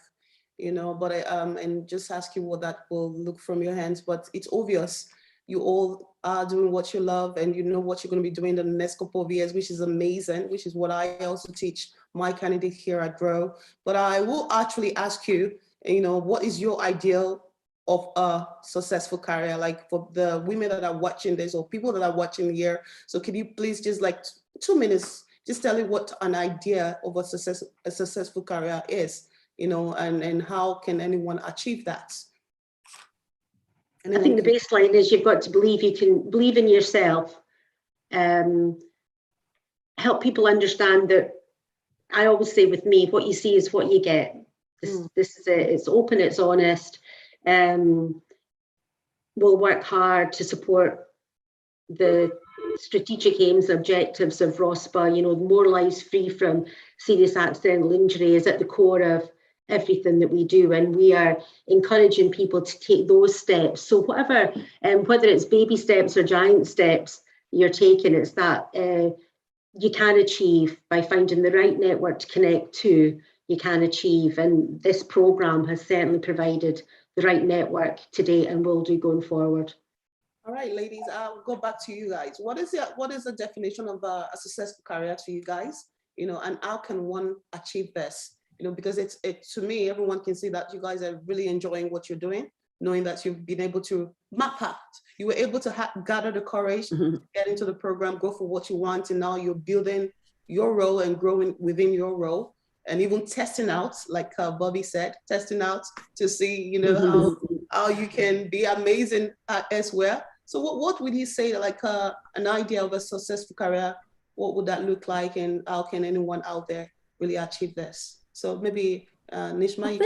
you know, but and just ask you what that will look from your hands. But it's obvious you all are doing what you love, and you know what you're going to be doing in the next couple of years, which is amazing, which is what I also teach my candidate here at GROW. But I will actually ask you, you know, what is your ideal of a successful career, like for the women that are watching this or people that are watching here? So can you please just like 2 minutes, just tell me what an idea of a successful career is, you know, and how can anyone achieve that? I think the baseline is you've got to believe you can believe in yourself. Help people understand that, I always say with me, what you see is what you get. This is it. It's open, it's honest. We'll work hard to support the strategic aims, objectives of RoSPA. You know, more lives free from serious accidental injury is at the core of everything that we do, and we are encouraging people to take those steps. So whatever, whether it's baby steps or giant steps you're taking, it's that you can achieve by finding the right network to connect to. You can achieve, and this programme has certainly provided the right network today and will do going forward. All right, ladies, I'll go back to you guys. What is the definition of a successful career to you guys? You know, and how can one achieve this? You know, because it's to me, everyone can see that you guys are really enjoying what you're doing, knowing that you've been able to map out. You were able to gather the courage, to get into the program, go for what you want, and now you're building your role and growing within your role, and even testing out, like Bobbie said, testing out to see, you know, how you can be amazing as well. So what would you say, like an idea of a successful career? What would that look like, and how can anyone out there really achieve this? So maybe Nishma.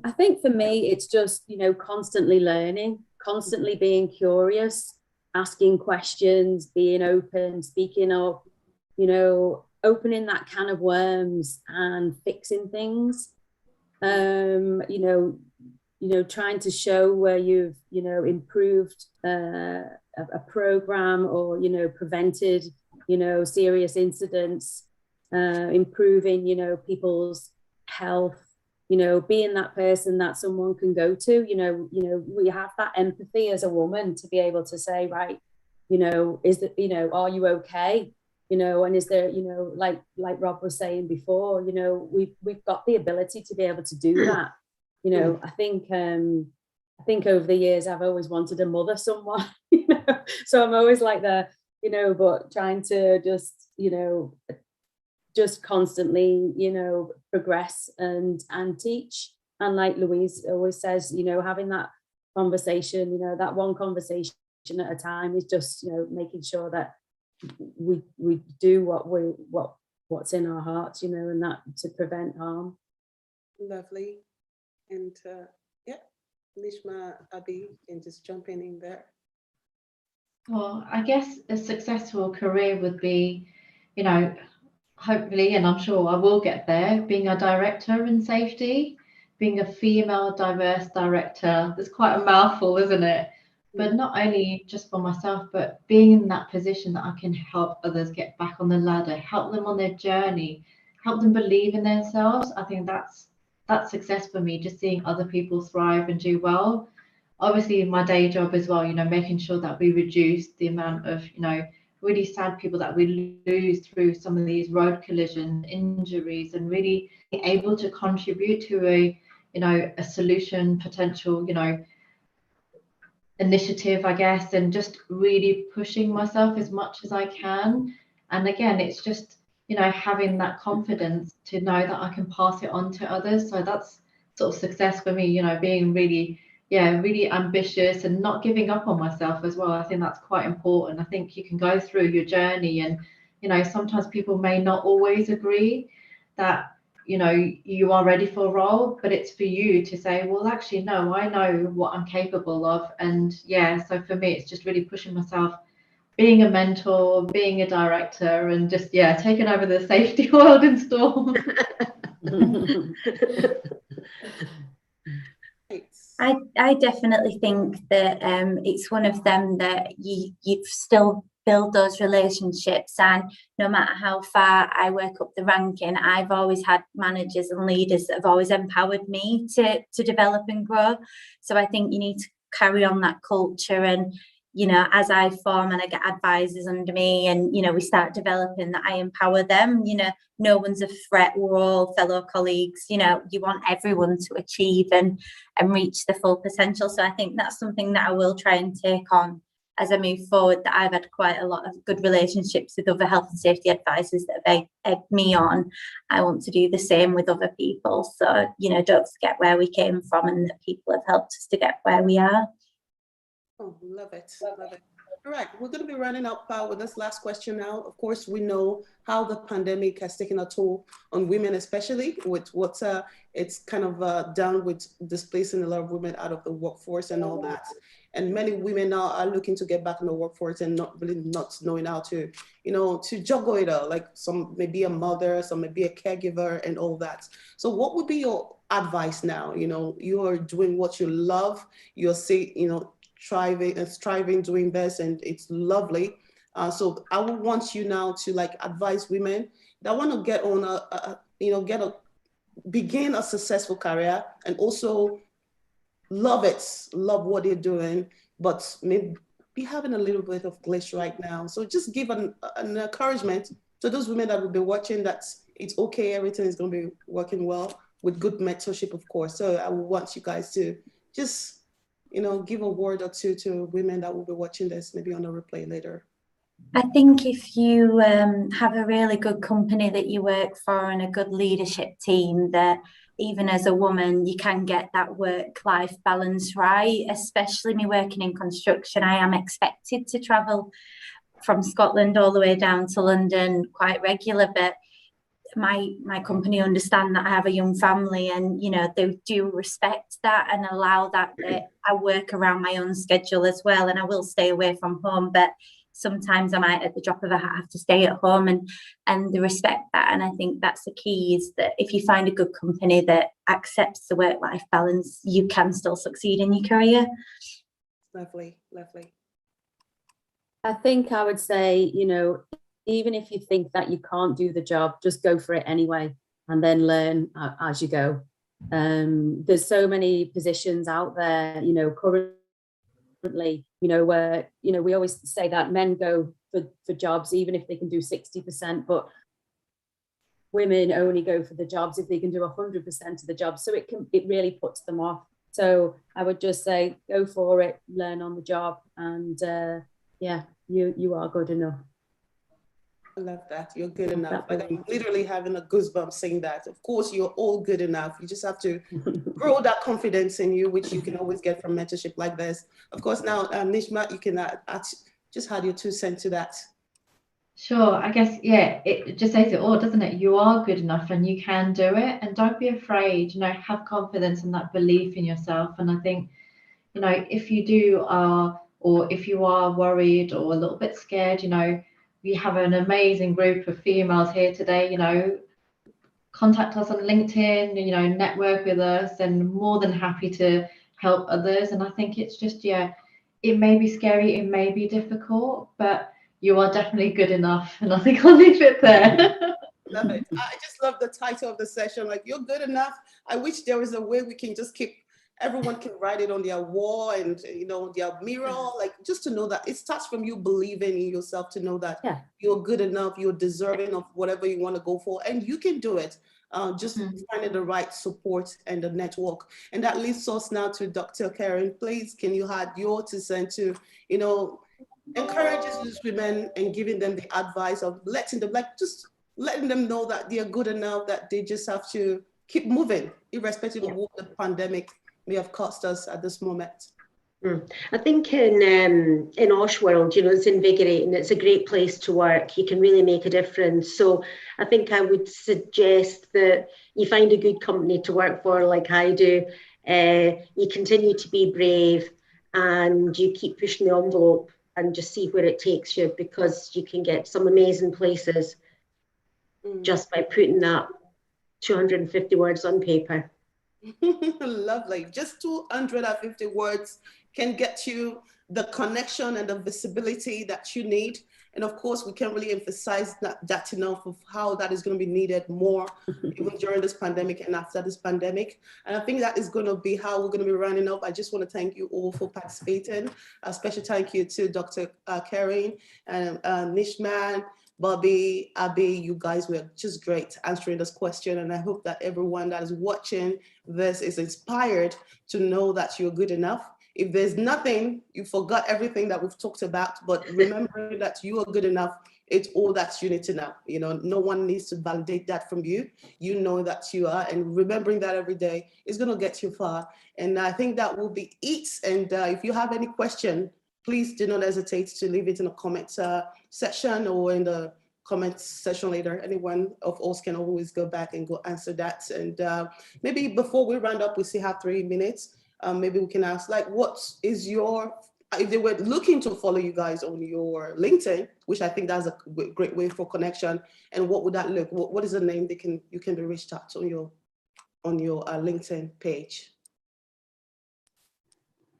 I think for me, it's just, you know, constantly learning, constantly being curious, asking questions, being open, speaking up, you know, opening that can of worms and fixing things. You know, trying to show where you've, you know, improved a program, or, you know, prevented, you know, serious incidents, improving, you know, people's health, you know, being that person that someone can go to. You know, we have that empathy as a woman to be able to say, right, you know, is that, you know, are you okay? You know, and is there, you know, like Rob was saying before, you know, we've got the ability to be able to do that. You know, I think over the years I've always wanted to mother someone, you know, so I'm always like the, you know, but trying to just, you know, just constantly, progress and teach. And like Louise always says, having that conversation, that one conversation at a time is just, making sure that we do what's in our hearts, and that to prevent harm. Lovely. And Nishma, Abbi, and just jumping in there. Well, I guess a successful career would be, hopefully, and I'm sure I will get there, being a director in safety, being a female diverse director. That's quite a mouthful, isn't it? But not only just for myself, but being in that position that I can help others get back on the ladder, help them on their journey, help them believe in themselves. I think that's success for me, just seeing other people thrive and do well. Obviously, my day job as well, making sure that we reduce the amount of, really sad people that we lose through some of these road collisions, injuries, and really being able to contribute to a solution potential, initiative, I guess, and just really pushing myself as much as I can. And again, it's just, having that confidence to know that I can pass it on to others. So that's sort of success for me, being really ambitious and not giving up on myself as well. I think that's quite important. I think you can go through your journey and, sometimes people may not always agree that, you are ready for a role, but it's for you to say, well, actually, no, I know what I'm capable of. And so for me, it's just really pushing myself, being a mentor, being a director, and just, taking over the safety world in Storm. I definitely think that it's one of them that you've still build those relationships, and no matter how far I work up the ranking, I've always had managers and leaders that have always empowered me to develop and grow. So I think you need to carry on that culture, and as I form and I get advisors under me, and we start developing, that I empower them. No one's a threat, we're all fellow colleagues. You want everyone to achieve and reach the full potential. So I think that's something that I will try and take on as I move forward, that I've had quite a lot of good relationships with other health and safety advisors that have egged me on. I want to do the same with other people. So, don't forget where we came from, and that people have helped us to get where we are. Oh, love it. Love it. All right, we're going to be running out with this last question now. Of course, we know how the pandemic has taken a toll on women, especially with what it's kind of done with displacing a lot of women out of the workforce and all that. And many women now are looking to get back in the workforce and not knowing how to, to juggle it all. Like some may be a mother, some may be a caregiver and all that. So what would be your advice now? You are doing what you love, you're striving doing this, and it's lovely. So I would want you now to advise women that want to get on begin a successful career and also love what they're doing, but maybe be having a little bit of glitch right now. So just give an encouragement to those women that will be watching, that it's okay, everything is going to be working well, with good mentorship, of course. So I would want you guys to just give a word or two to women that will be watching this, maybe on a replay later. I think if you have a really good company that you work for and a good leadership team, that even as a woman, you can get that work-life balance right, especially me working in construction. I am expected to travel from Scotland all the way down to London quite regular, but my company understand that I have a young family, and they do respect that and allow that I work around my own schedule as well, and I will stay away from home, but sometimes I might at the drop of a hat have to stay at home, and they respect that. And I think that's the key, is that if you find a good company that accepts the work-life balance, you can still succeed in your career. Lovely. I think I would say, even if you think that you can't do the job, just go for it anyway, and then learn as you go. There's so many positions out there, currently, where, we always say that men go for jobs even if they can do 60%, but women only go for the jobs if they can do 100% of the job. So it really puts them off. So I would just say, go for it, learn on the job, and you are good enough. I love that. You're good enough. Like I'm literally having a goosebump saying that. Of course, you're all good enough. You just have to grow that confidence in you, which you can always get from mentorship like this. Of course, now, Nishma, you can just add your 2 cents to that. Sure, I guess, yeah, it just says it all, doesn't it? You are good enough and you can do it. And don't be afraid, have confidence and that belief in yourself. And I think, if you do or if you are worried or a little bit scared, we have an amazing group of females here today, contact us on LinkedIn, network with us, and more than happy to help others. And I think it's just, it may be scary, it may be difficult, but you are definitely good enough. And I think I'll leave it there. Love it. I just love the title of the session. Like, you're good enough. I wish there was a way we can just everyone can write it on their wall and, their mirror, like just to know that it starts from you believing in yourself, to know that you're good enough, you're deserving of whatever you want to go for, and you can do it. Just finding the right support and the network. And that leads us now to Dr. Karen. Please, can you add your 2 cents to, encourages these women and giving them the advice of letting them know that they're good enough, that they just have to keep moving, irrespective of what the pandemic may have cost us at this moment. I think in OSH world, it's invigorating. It's a great place to work. You can really make a difference. So I think I would suggest that you find a good company to work for, like I do. You continue to be brave and you keep pushing the envelope and just see where it takes you, because you can get some amazing places just by putting that 250 words on paper. Lovely. Just 250 words can get you the connection and the visibility that you need. And of course, we can't really emphasize that enough of how that is going to be needed more, even during this pandemic and after this pandemic. And I think that is going to be how we're going to be running up. I just want to thank you all for participating. A special thank you to Dr. Karen and Nishma, Bobbie, Abbi. You guys were just great answering this question. And I hope that everyone that is watching this is inspired to know that you're good enough. If there's nothing, you forgot everything that we've talked about, but remember that you are good enough. It's all that you need to know. No one needs to validate that from you. You know that you are, and remembering that every day is going to get you far. And I think that will be it. And if you have any question, please do not hesitate to leave it in the comment section or in the comment section later. Anyone of us can always go back and go answer that. And maybe before we round up, we still have 3 minutes. Maybe we can ask, like, what is if they were looking to follow you guys on your LinkedIn, which I think that's a great way for connection, and what would that look? What is the name you can be reached out on your LinkedIn page?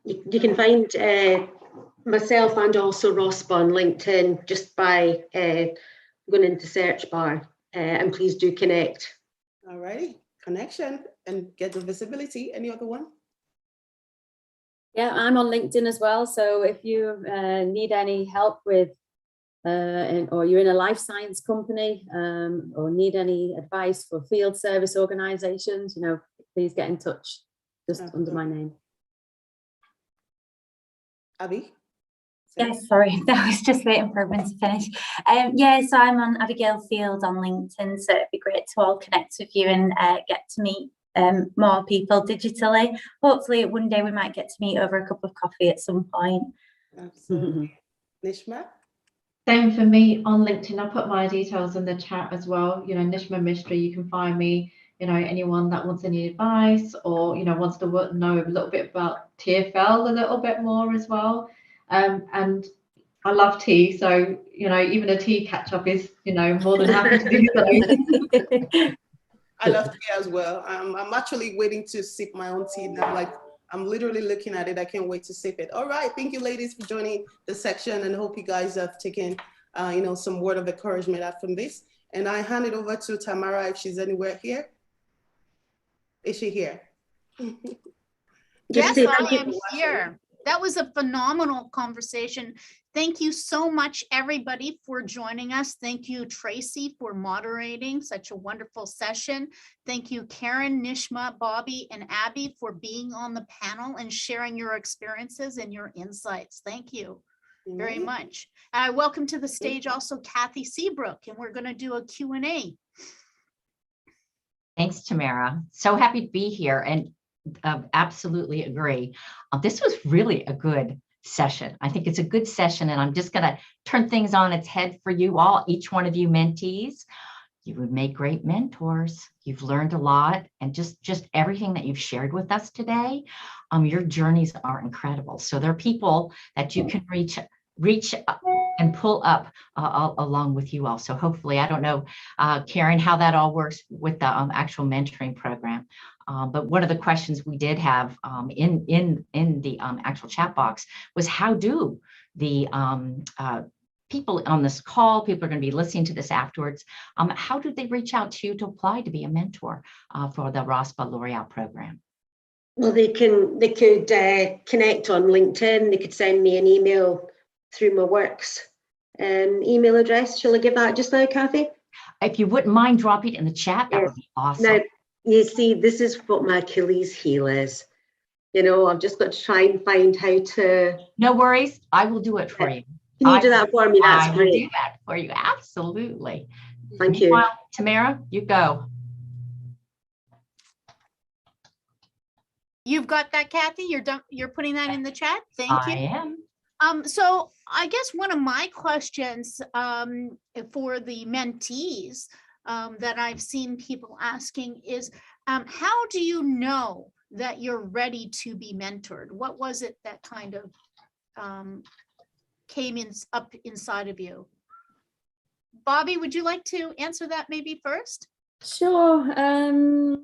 You can find myself and also RoSPA on LinkedIn just by going into search bar, and please do connect. All righty, connection and get the visibility. Any other one? Yeah, I'm on LinkedIn as well. So if you need any help with, or you're in a life science company, or need any advice for field service organizations, please get in touch just under my name. Abbi? Yes, sorry, I was just waiting for everyone to finish. So I'm on Abigail Field on LinkedIn, so it'd be great to all connect with you and get to meet more people digitally. Hopefully one day we might get to meet over a cup of coffee at some point. Absolutely. Nishma? Same for me on LinkedIn. I'll put my details in the chat as well. Nishma Mistry, you can find me. Anyone that wants any advice or wants to know a little bit about TFL a little bit more as well. And I love tea, so even a tea catch up is more than happy to do so. I love tea as well. I'm actually waiting to sip my own tea now. Like, I'm literally looking at it. I can't wait to sip it. All right. Thank you, ladies, for joining the section, and hope you guys have taken, some word of encouragement out from this. And I hand it over to Tamara if she's anywhere here. Is she here? Yes, I am here. That was a phenomenal conversation. Thank you so much, everybody, for joining us. Thank you, Tracy, for moderating such a wonderful session. Thank you, Karen, Nishma, Bobbie, and Abbi for being on the panel and sharing your experiences and your insights. Thank you. very much. And I welcome to the stage also Kathy Seabrook, and we're going to do a Q&A. Thanks, Tamara. So happy to be here, and absolutely agree. This was really a good session. I think it's a good session, and I'm just going to turn things on its head for you all, each one of you mentees. You would make great mentors. You've learned a lot, and just everything that you've shared with us today, your journeys are incredible. So there are people that you can reach and pull up along with you all. So hopefully, I don't know, Karen, how that all works with the actual mentoring program. But one of the questions we did have in the actual chat box was, how do the people on this call, people are going to be listening to this afterwards, how do they reach out to you to apply to be a mentor for the RoSPA L'Oreal program? Well, they could connect on LinkedIn. They could send me an email through my works email address. Shall I give that just now, Kathy? If you wouldn't mind dropping it in the chat, that would be awesome. Now, you see, this is what my Achilles heel is. You know, I've just got to try and find how to. No worries. I will do it for you. Can you do that for me? That's great. I will do that for you. Absolutely. Thank you. Meanwhile, Tamara, you go. You've got that, Kathy? You're putting that in the chat? Thank you. I am. So I guess one of my questions for the mentees that I've seen people asking is, how do you know that you're ready to be mentored? What was it that kind of came up inside of you? Bobbie, would you like to answer that maybe first? Sure.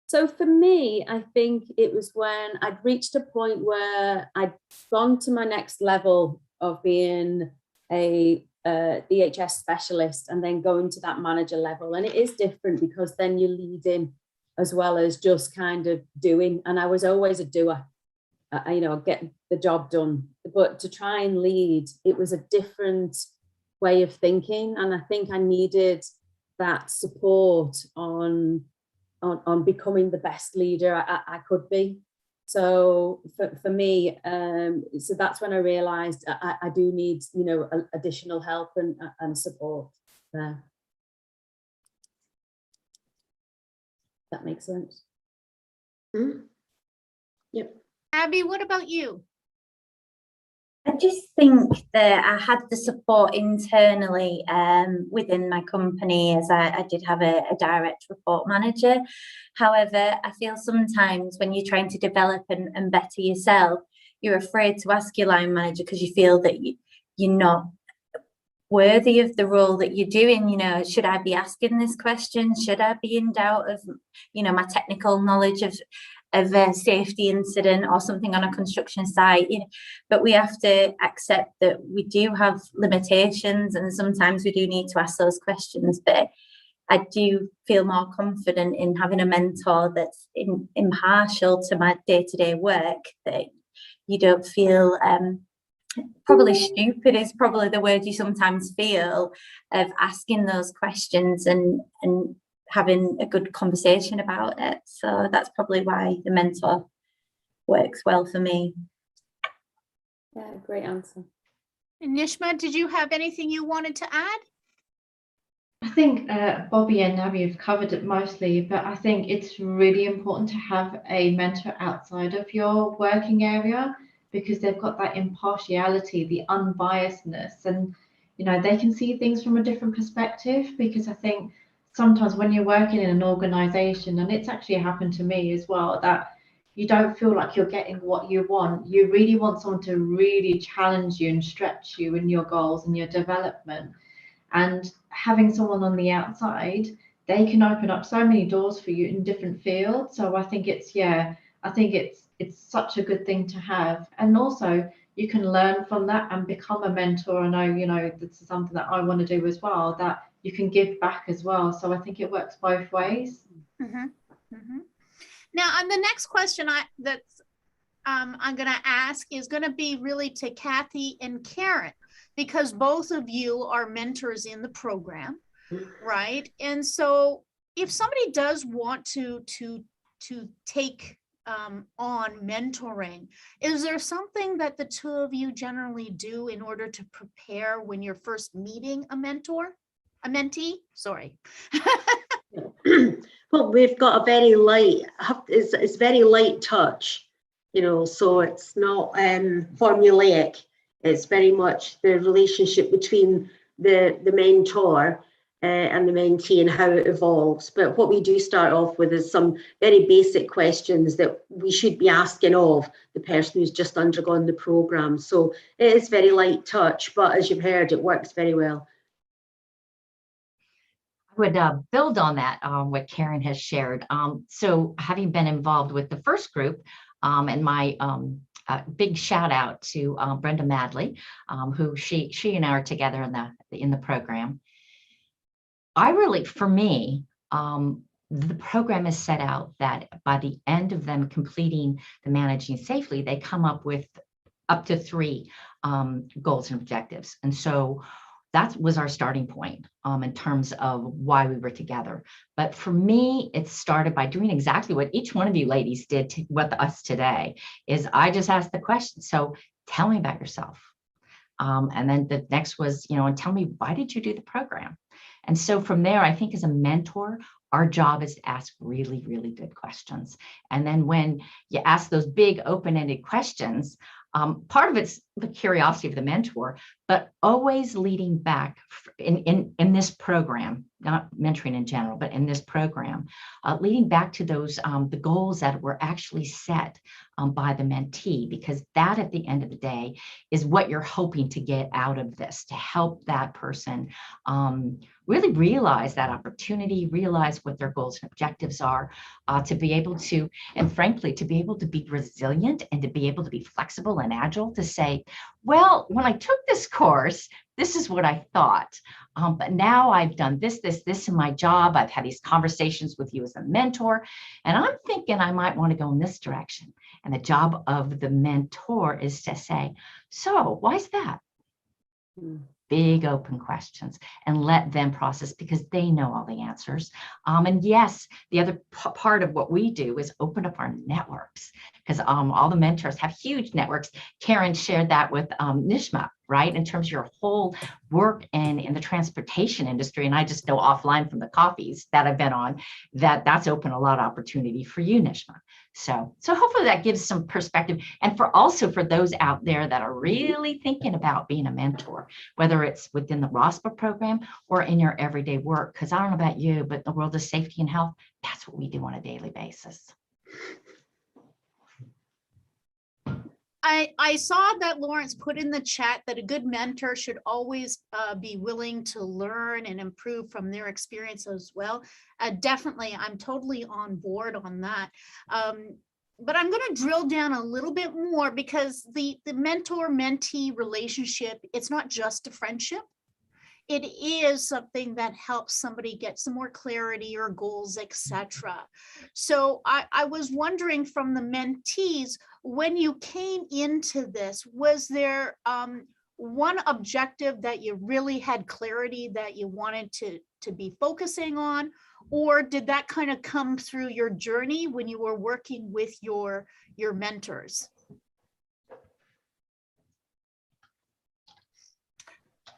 So for me, I think it was when I'd reached a point where I'd gone to my next level of being a DHS specialist and then going to that manager level. And it is different because then you're leading as well as just kind of doing. And I was always a doer. You know, get the job done. But to try and lead, it was a different way of thinking. And I think I needed that support on becoming the best leader I could be. So for me, so that's when I realized I do need, you know, additional help and support there. That makes sense. Mm-hmm. Yep. Abby, what about you? I just think that I had the support internally within my company, as I did have a direct report manager. However, I feel sometimes when you're trying to develop and better yourself, you're afraid to ask your line manager because you feel that you're not worthy of the role that you're doing. You know, should I be asking this question? Should I be in doubt of, you know, my technical knowledge of a safety incident or something on a construction site? You know, but we have to accept that we do have limitations, and sometimes we do need to ask those questions. But I do feel more confident in having a mentor that's impartial to my day-to-day work, that you don't feel probably stupid is probably the word you sometimes feel, of asking those questions and having a good conversation about it. So that's probably why the mentor works well for me. Yeah, great answer. And Nishma, did you have anything you wanted to add? I think Bobbie and Abbi have covered it mostly, but I think it's really important to have a mentor outside of your working area, because they've got that impartiality, the unbiasedness, and you know, they can see things from a different perspective. Because I think sometimes when you're working in an organization, and it's actually happened to me as well, that you don't feel like you're getting what you want. You really want someone to really challenge you and stretch you in your goals and your development. And having someone on the outside, they can open up so many doors for you in different fields. So I think it's such a good thing to have. And also you can learn from that and become a mentor. I know, you know, this is something that I want to do as well, that you can give back as well. So I think it works both ways. Mm-hmm. Mm-hmm. Now, on the next question I'm going to ask is going to be really to Kathy and Karen, because both of you are mentors in the program, right? And so if somebody does want to take on mentoring. Is there something that the two of you generally do in order to prepare when you're first meeting a mentee? Sorry. Well, we've got a very light, it's very light touch, you know, so it's not formulaic. It's very much the relationship between the mentor and the mentee and how it evolves. But what we do start off with is some very basic questions that we should be asking of the person who's just undergone the program. So it is very light touch, but as you've heard, it works very well. Would build on that, what Karen has shared. So having been involved with the first group, and my big shout out to Brenda Madley, who she and I are together in the program. I really, for me, the program is set out that by the end of them completing the Managing Safely, they come up with up to 3 goals and objectives. And so that was our starting point in terms of why we were together. But for me, it started by doing exactly what each one of you ladies did with us today, is I just asked the question, so tell me about yourself. And then the next was, you know, and tell me, why did you do the program? And so from there, I think as a mentor, our job is to ask really, really good questions. And then when you ask those big open-ended questions, part of it's the curiosity of the mentor, but always leading back in this program, not mentoring in general, but in this program, leading back to those the goals that were actually set by the mentee, because that at the end of the day is what you're hoping to get out of this, to help that person really realize that opportunity, realize what their goals and objectives are, to be able to, and frankly, to be able to be resilient and to be able to be flexible and agile, to say, well, when I took this course, this is what I thought. But now I've done this in my job. I've had these conversations with you as a mentor, and I'm thinking I might want to go in this direction. And the job of the mentor is to say, so why is that? Big open questions, and let them process, because they know all the answers. And yes, the other part of what we do is open up our networks, because all the mentors have huge networks. Karen shared that with Nishma, right? In terms of your whole work in the transportation industry. And I just know offline from the coffees that I've been on, that's opened a lot of opportunity for you, Nishma. So hopefully that gives some perspective. And for those out there that are really thinking about being a mentor, whether it's within the RoSPA program or in your everyday work, because I don't know about you, but in the world of safety and health, that's what we do on a daily basis. I saw that Lawrence put in the chat that a good mentor should always be willing to learn and improve from their experience as well. Definitely, I'm totally on board on that. But I'm going to drill down a little bit more, because the mentor-mentee relationship, it's not just a friendship. It is something that helps somebody get some more clarity or goals, etc. So I was wondering from the mentees, when you came into this, was there one objective that you really had clarity that you wanted to be focusing on, or did that kind of come through your journey when you were working with your mentors?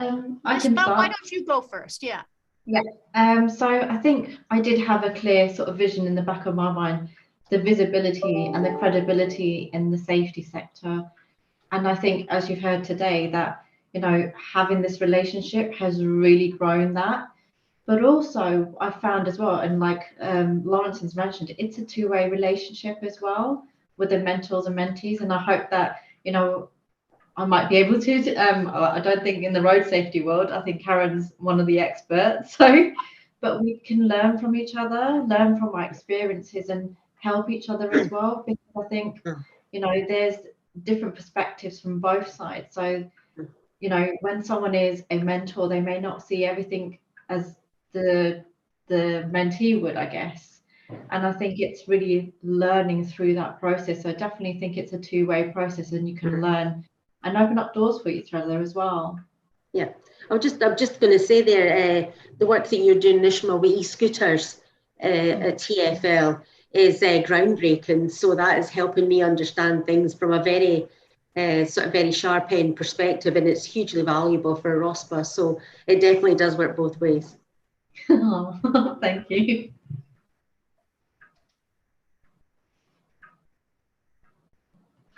I can start. Why don't you go first? Yeah. Yeah. So I think I did have a clear sort of vision in the back of my mind, the visibility and the credibility in the safety sector. And I think, as you've heard today, that, you know, having this relationship has really grown that. But also I found as well, and like Lawrence has mentioned, it's a two-way relationship as well with the mentors and mentees. And I hope that, you know, I might be able to, I don't think in the road safety world, I think Karen's one of the experts. So, but we can learn from each other, learn from our experiences and help each other as well. Because I think, you know, there's different perspectives from both sides. So, you know, when someone is a mentor, they may not see everything as the mentee would, I guess. And I think it's really learning through that process. So I definitely think it's a two-way process, and you can learn and open up doors for each other as well. Yeah, I'm just going to say there, the work that you're doing, Nishma, with e-scooters at TfL, is groundbreaking. So that is helping me understand things from a very sort of very sharp end perspective, and it's hugely valuable for RoSPA. So it definitely does work both ways. Oh, thank you.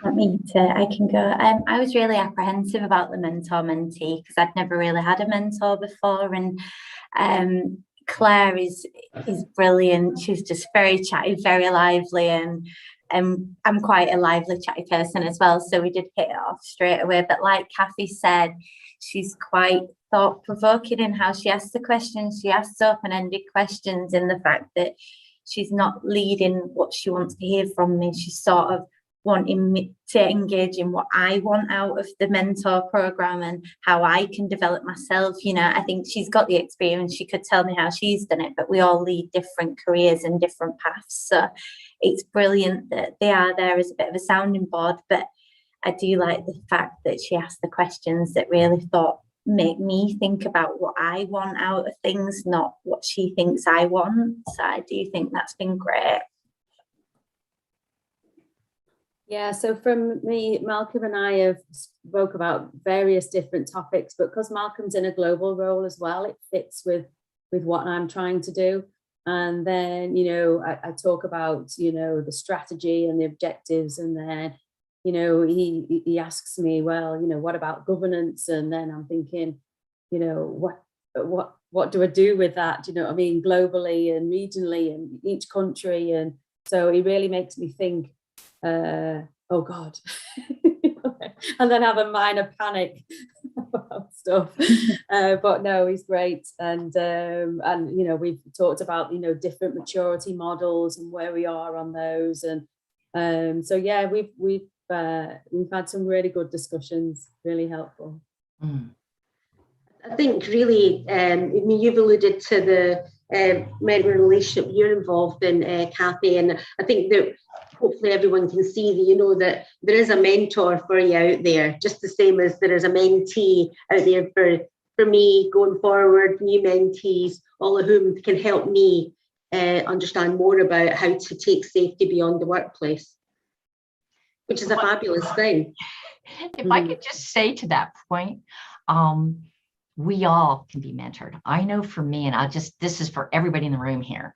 I can go. I was really apprehensive about the mentor-mentee because I'd never really had a mentor before, and Claire is brilliant. She's just very chatty, very lively, and I'm quite a lively, chatty person as well. So we did hit it off straight away. But like Kathy said, she's quite thought-provoking in how she asks the questions. She asks open-ended questions in the fact that she's not leading what she wants to hear from me. She's sort of wanting me to engage in what I want out of the mentor program and how I can develop myself. You know, I think she's got the experience. She could tell me how she's done it, but we all lead different careers and different paths. So it's brilliant that they are there as a bit of a sounding board. But I do like the fact that she asked the questions that really make me think about what I want out of things, not what she thinks I want. So I do think that's been great. Yeah, so from me, Malcolm and I have spoke about various different topics, but because Malcolm's in a global role as well, it fits with what I'm trying to do. And then, you know, I talk about, you know, the strategy and the objectives, and then, you know, he asks me, well, you know, what about governance? And then I'm thinking, you know, what do I do with that? Do you know what I mean? Globally and regionally and each country. And so he really makes me think, oh God, and then have a minor panic about stuff. But no, he's great. And you know, we've talked about, you know, different maturity models and where we are on those. And so yeah, we've had some really good discussions, really helpful. I think really, I mean, you've alluded to the mentor relationship you're involved in, Kathy, and I think that hopefully everyone can see that, you know, that there is a mentor for you out there, just the same as there is a mentee out there for me going forward, new mentees, all of whom can help me understand more about how to take safety beyond the workplace, which is a fabulous thing. If I could just say to that point, we all can be mentored. I know for me, and this is for everybody in the room here.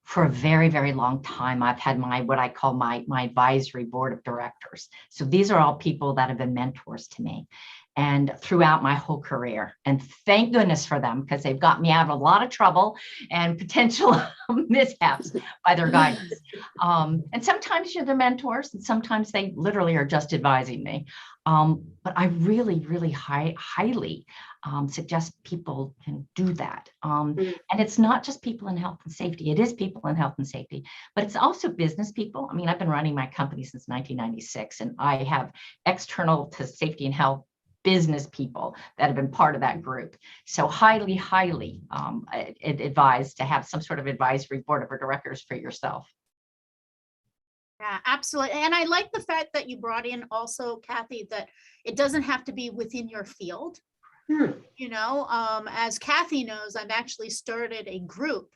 For a very, very long time, I've had what I call my advisory board of directors. So these are all people that have been mentors to me and throughout my whole career. And thank goodness for them, because they've got me out of a lot of trouble and potential mishaps by their guidance. And sometimes you're their mentors, and sometimes they literally are just advising me. But I really, really highly suggest people can do that. And it's not just people in health and safety. It is people in health and safety, but it's also business people. I mean, I've been running my company since 1996, and I have external to safety and health business people that have been part of that group. So highly advised to have some sort of advisory board of directors for yourself. Yeah, absolutely. And I like the fact that you brought in also, Kathy, that it doesn't have to be within your field. You know, as Kathy knows, I've actually started a group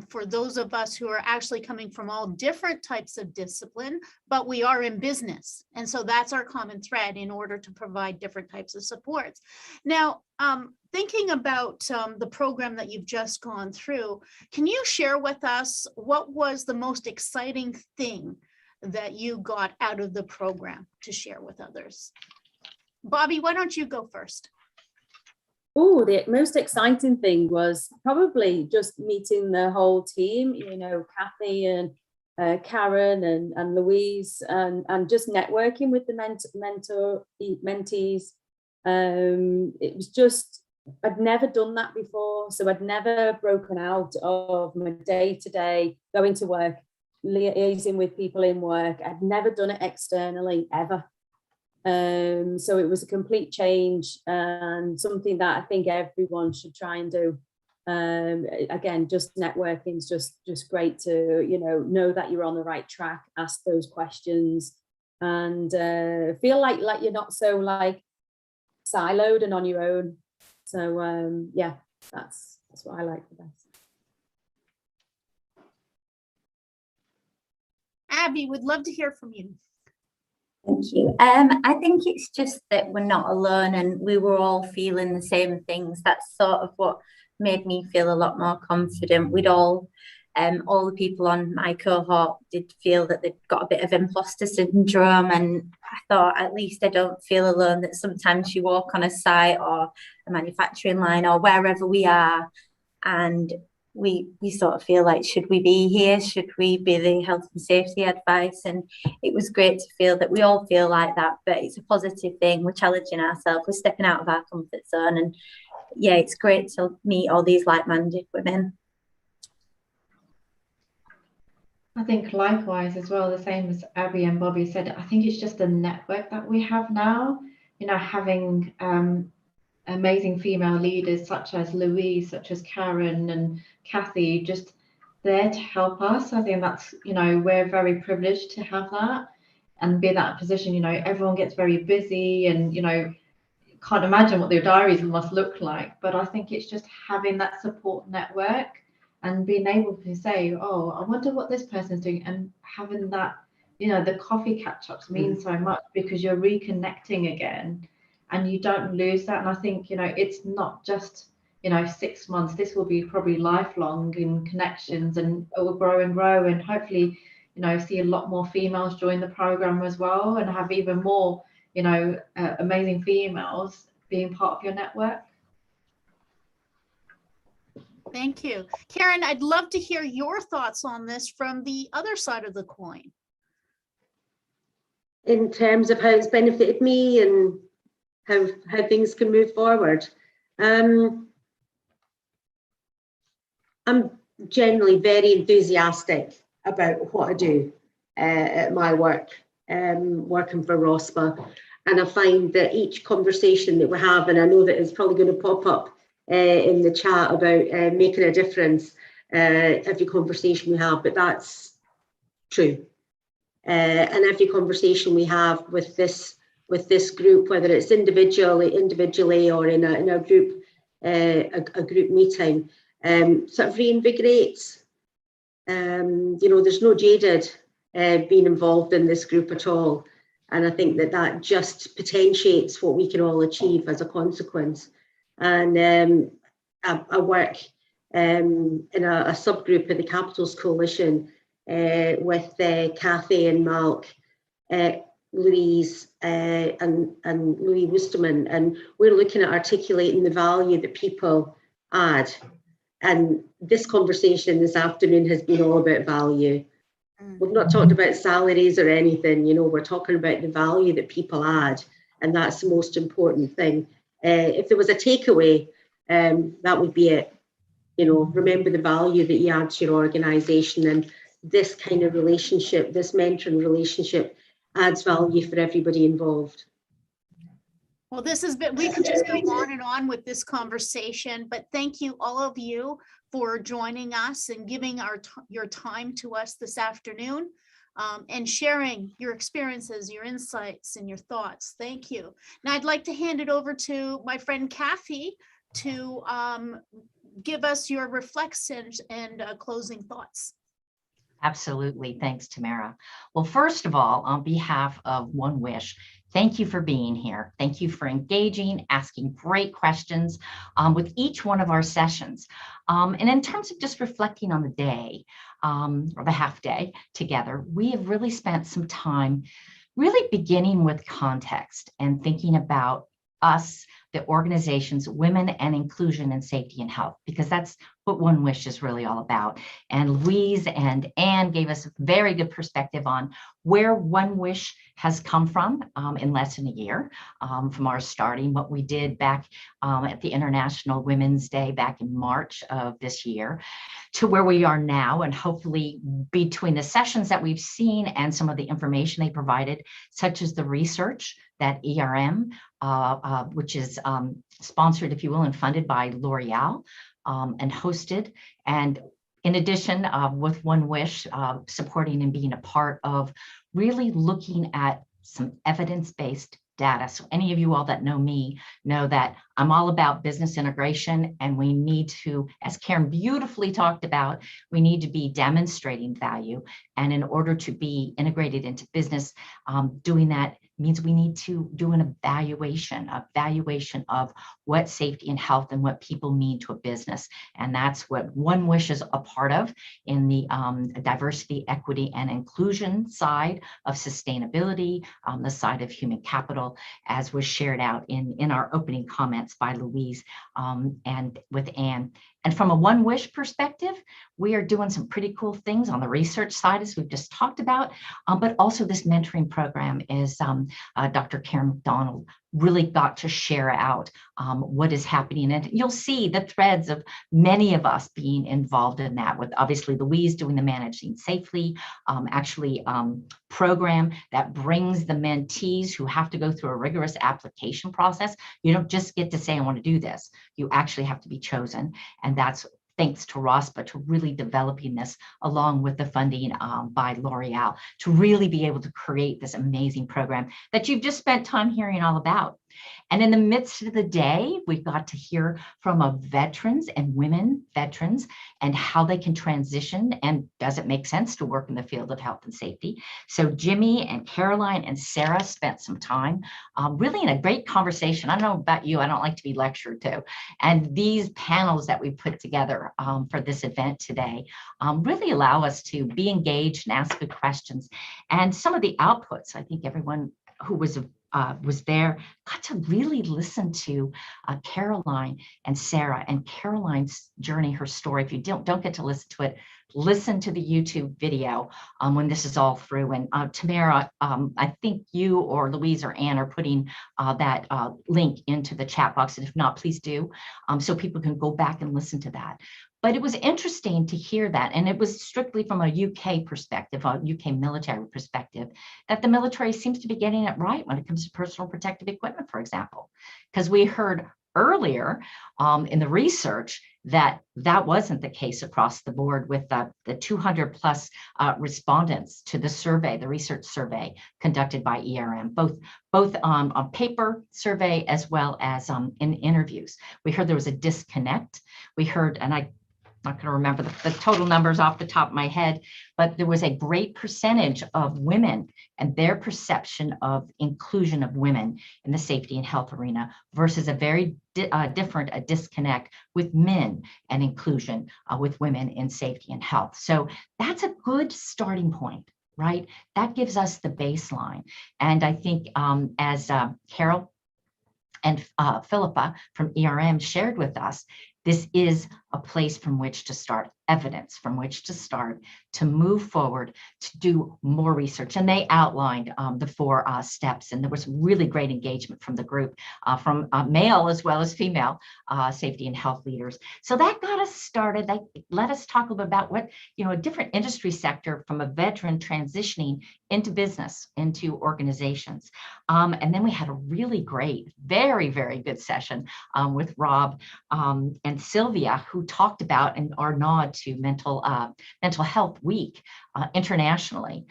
for those of us who are actually coming from all different types of discipline, but we are in business. And so that's our common thread in order to provide different types of supports. Now, thinking about the program that you've just gone through, can you share with us what was the most exciting thing that you got out of the program to share with others? Bobbie, why don't you go first? Oh, the most exciting thing was probably just meeting the whole team, you know, Kathy and Karen and Louise, and just networking with the mentees. It was just, I'd never done that before. So I'd never broken out of my day-to-day, going to work, liaising with people in work. I'd never done it externally, ever. So it was a complete change, and something that I think everyone should try and do. Again, just networking is just great to, you know that you're on the right track, ask those questions, and feel like you're not so like siloed and on your own. So yeah, that's what I like the best. Abby, would love to hear from you. Thank you. I think it's just that we're not alone and we were all feeling the same things. That's sort of what made me feel a lot more confident. We'd all the people on my cohort did feel that they'd got a bit of imposter syndrome, and I thought, at least I don't feel alone, that sometimes you walk on a site or a manufacturing line or wherever we are, and we sort of feel like, should we be here? Should we be the health and safety advice? And it was great to feel that we all feel like that, but it's a positive thing. We're challenging ourselves, we're stepping out of our comfort zone, and yeah, it's great to meet all these like-minded women. I think likewise as well, the same as Abby and Bobbie said, I think it's just the network that we have now, you know, having amazing female leaders such as Louise, such as Karen and Kathy, just there to help us. I think that's, you know, we're very privileged to have that and be in that position. You know, everyone gets very busy and, you know, can't imagine what their diaries must look like, but I think it's just having that support network and being able to say, oh, I wonder what this person's doing, and having that, you know, the coffee catch-ups mean so much because you're reconnecting again and you don't lose that. And I think, you know, it's not just, you know, 6 months, this will be probably lifelong in connections, and it will grow and grow, and hopefully, you know, see a lot more females join the program as well and have even more, you know, amazing females being part of your network. Thank you. Karen, I'd love to hear your thoughts on this from the other side of the coin. In terms of how it's benefited me and how things can move forward. I'm generally very enthusiastic about what I do at my work, working for RoSPA. And I find that each conversation that we have, and I know that it's probably going to pop up in the chat about making a difference, every conversation we have, but that's true. And every conversation we have with this group, whether it's individually or in a group meeting, sort of reinvigorates. You know, there's no jaded being involved in this group at all. And I think that just potentiates what we can all achieve as a consequence. And I work in a subgroup of the Capitals Coalition with Kathy and Malk, Louise and Louis Wusterman, and we're looking at articulating the value that people add. And this conversation this afternoon has been all about value. We've not talked about salaries or anything, you know, we're talking about the value that people add, and that's the most important thing. If there was a takeaway, that would be it. You know, remember the value that you add to your organisation, and this kind of relationship, this mentoring relationship, adds value for everybody involved. Well, this has been, we could just go on and on with this conversation, but thank you, all of you, for joining us and giving your time to us this afternoon, and sharing your experiences, your insights, and your thoughts. Thank you. Now I'd like to hand it over to my friend Kathy to give us your reflections and closing thoughts. Absolutely. Thanks, Tamara. Well, first of all, on behalf of OneWISH, thank you for being here. Thank you for engaging, asking great questions with each one of our sessions. And in terms of just reflecting on the day, or the half day together, we have really spent some time really beginning with context and thinking about us, the organization's women and inclusion and safety and health, because that's what OneWISH is really all about. And Louise and Anne gave us a very good perspective on where OneWISH has come from in less than a year, from our starting, what we did back at the International Women's Day back in March of this year, to where we are now. And hopefully between the sessions that we've seen and some of the information they provided, such as the research that ERM, which is sponsored, if you will, and funded by L'Oreal and hosted. And in addition, with OneWISH supporting and being a part of really looking at some evidence-based data. So any of you all that know me know that I'm all about business integration, and we need to, as Karen beautifully talked about, we need to be demonstrating value. And in order to be integrated into business, doing that means we need to do an evaluation of what safety and health and what people mean to a business. And that's what OneWISH is a part of in the diversity, equity, and inclusion side of sustainability, the side of human capital, as was shared out in our opening comments by Louise and with Anne. And from a OneWISH perspective, we are doing some pretty cool things on the research side, as we've just talked about, but also this mentoring program is Dr. Karen McDonnell really got to share out what is happening. And you'll see the threads of many of us being involved in that, with obviously Louise doing the Managing Safely program that brings the mentees who have to go through a rigorous application process. You don't just get to say, I want to do this. You actually have to be chosen. And that's thanks to RoSPA to really developing this, along with the funding by L'Oreal, to really be able to create this amazing program that you've just spent time hearing all about. And in the midst of the day, we've got to hear from veterans and women veterans and how they can transition, and does it make sense to work in the field of health and safety. So Jimmy and Caroline and Sarah spent some time really in a great conversation. I don't know about you, I don't like to be lectured to. And these panels that we put together for this event today really allow us to be engaged and ask good questions. And some of the outputs, I think everyone who was there got to really listen to Caroline and Sarah, and Caroline's journey, her story. If you don't get to listen to it, listen to the YouTube video when this is all through. And Tamara, I think you or Louise or Anne are putting that link into the chat box. And if not, please do, so people can go back and listen to that. But it was interesting to hear that, and it was strictly from a UK perspective, a UK military perspective, that the military seems to be getting it right when it comes to personal protective equipment, for example. Because we heard earlier in the research that wasn't the case across the board, with the 200 plus respondents to the survey, the research survey conducted by ERM, both on paper survey as well as in interviews. We heard there was a disconnect. We heard, and I'm not going to remember the total numbers off the top of my head, but there was a great percentage of women and their perception of inclusion of women in the safety and health arena versus a very different disconnect with men and inclusion with women in safety and health. So that's a good starting point, right? That gives us the baseline. And I think as Carol and Philippa from ERM shared with us, this is a place from which to start, evidence from which to start, to move forward, to do more research. And they outlined the 4 steps, and there was really great engagement from the group, from male as well as female safety and health leaders. So that got us started. That let us talk a little bit about what, a different industry sector from a veteran transitioning into business, into organizations. And then we had a really great, very, very good session with Rob and Sylvia, who talked about and our nod to mental health week internationally,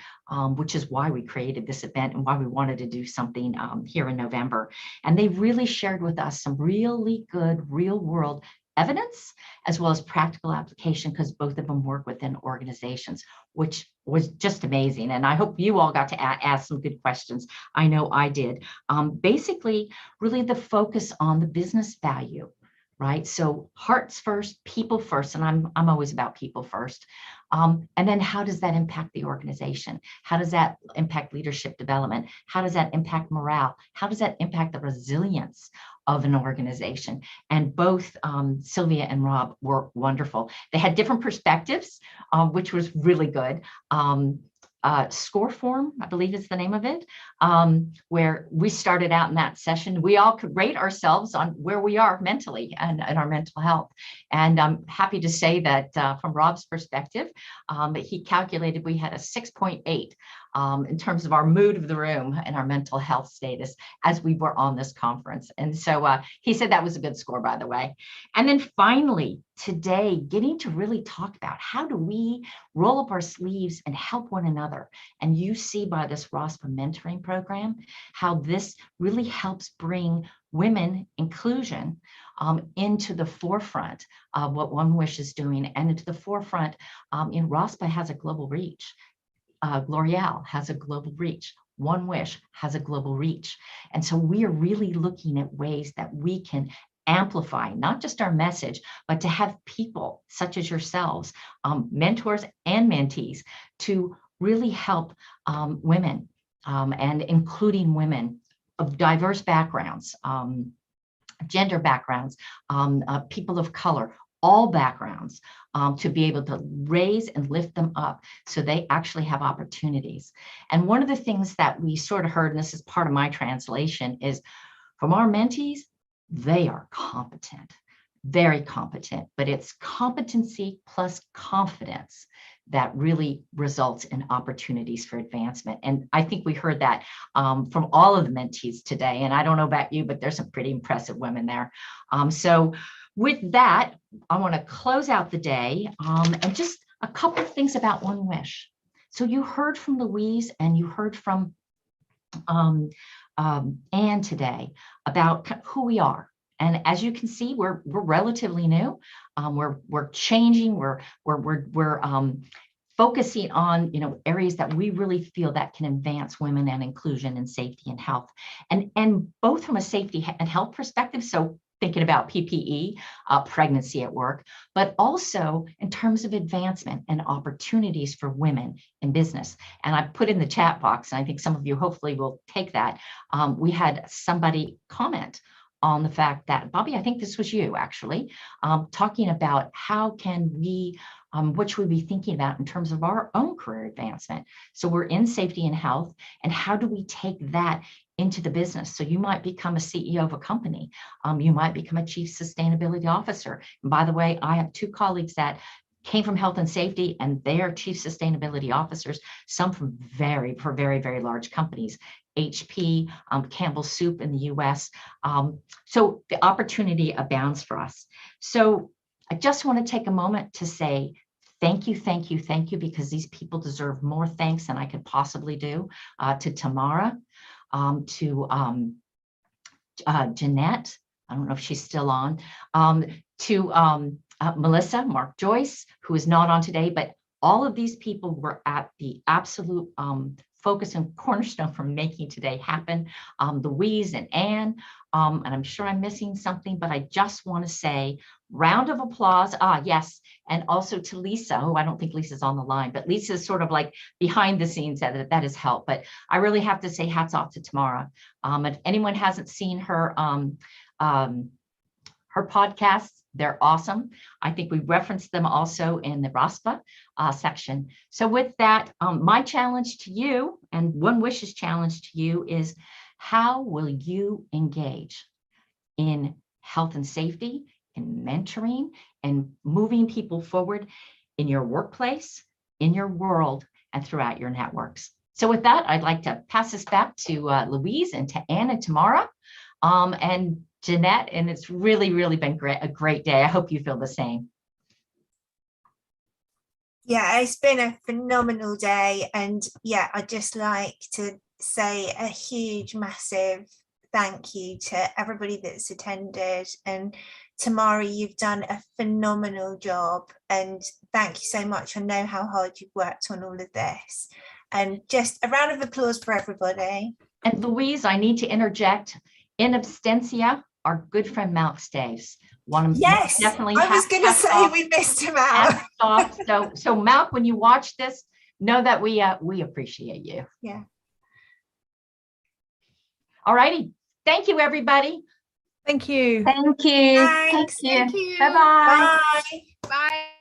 which is why we created this event and why we wanted to do something here in November. And they really shared with us some really good real world evidence as well as practical application, because both of them work within organizations, which was just amazing. And I hope you all got to ask some good questions. I know I did. Basically, really the focus on the business value, right? So hearts first, people first, and I'm always about people first. And then how does that impact the organization? How does that impact leadership development? How does that impact morale? How does that impact the resilience of an organization? And both Sylvia and Rob were wonderful. They had different perspectives, which was really good. Score form, I believe is the name of it, where we started out in that session. We all could rate ourselves on where we are mentally and our mental health. And I'm happy to say that from Rob's perspective, he calculated we had a 6.8 in terms of our mood of the room and our mental health status as we were on this conference. And so he said that was a good score, by the way. And then finally, today, getting to really talk about how do we roll up our sleeves and help one another. And you see by this RoSPA mentoring program, how this really helps bring women inclusion into the forefront of what OneWISH is doing, and into the forefront in RoSPA has a global reach. L'Oreal has a global reach. OneWISH has a global reach. And so we are really looking at ways that we can amplify not just our message, but to have people such as yourselves, mentors and mentees, to really help women and including women of diverse backgrounds, gender backgrounds, people of color, all backgrounds, to be able to raise and lift them up so they actually have opportunities. And one of the things that we sort of heard, and this is part of my translation, is from our mentees, they are competent, very competent, but it's competency plus confidence that really results in opportunities for advancement. And I think we heard that from all of the mentees today. And I don't know about you, but there's some pretty impressive women there. So with that, I want to close out the day and just a couple of things about OneWISH. So you heard from Louise and you heard from Anne today about who we are. And as you can see, we're relatively new. We're changing. We're focusing on areas that we really feel that can advance women and inclusion and safety and health, and both from a safety and health perspective. So thinking about PPE, pregnancy at work, but also in terms of advancement and opportunities for women in business. And I put in the chat box, and I think some of you hopefully will take that. We had somebody comment on the fact that, Bobbie, I think this was you actually, talking about how can we, what should we be thinking about in terms of our own career advancement? So we're in safety and health, and how do we take that into the business? So you might become a CEO of a company. You might become a chief sustainability officer. And by the way, I have 2 colleagues that came from health and safety, and they are chief sustainability officers, some from very, very large companies. HP, Campbell Soup in the US. So the opportunity abounds for us. So I just want to take a moment to say thank you, because these people deserve more thanks than I could possibly do. To Tamara, to Jeanette, I don't know if she's still on, to Melissa, Mark Joyce, who is not on today, but all of these people were at the absolute focus and cornerstone for making today happen. Louise and Anne, and I'm sure I'm missing something, but I just want to say round of applause. Yes, and also to Lisa, who I don't think Lisa's on the line, but Lisa's sort of like behind the scenes that has helped. But I really have to say hats off to Tamara. If anyone hasn't seen her podcasts, they're awesome. I think we referenced them also in the RoSPA section. So with that, my challenge to you and OneWISH's challenge to you is, how will you engage in health and safety, in mentoring, and moving people forward in your workplace, in your world, and throughout your networks? So with that, I'd like to pass this back to Louise and to Anne and Tamara and Jeanette, and it's really been a great day. I hope you feel the same. Yeah, it's been a phenomenal day, and yeah, I'd just like to say a huge, massive thank you to everybody that's attended. And Tamara, you've done a phenomenal job, and thank you so much. I know how hard you've worked on all of this, and just a round of applause for everybody. And Louise, I need to interject. In absentia, our good friend Malk stays. Yes, definitely. I was going to say we missed him out. So Malk, when you watch this, know that we appreciate you. Yeah. All righty. Thank you, everybody. Thank you. Thank you. Thanks. Thank you. Bye-bye. Bye.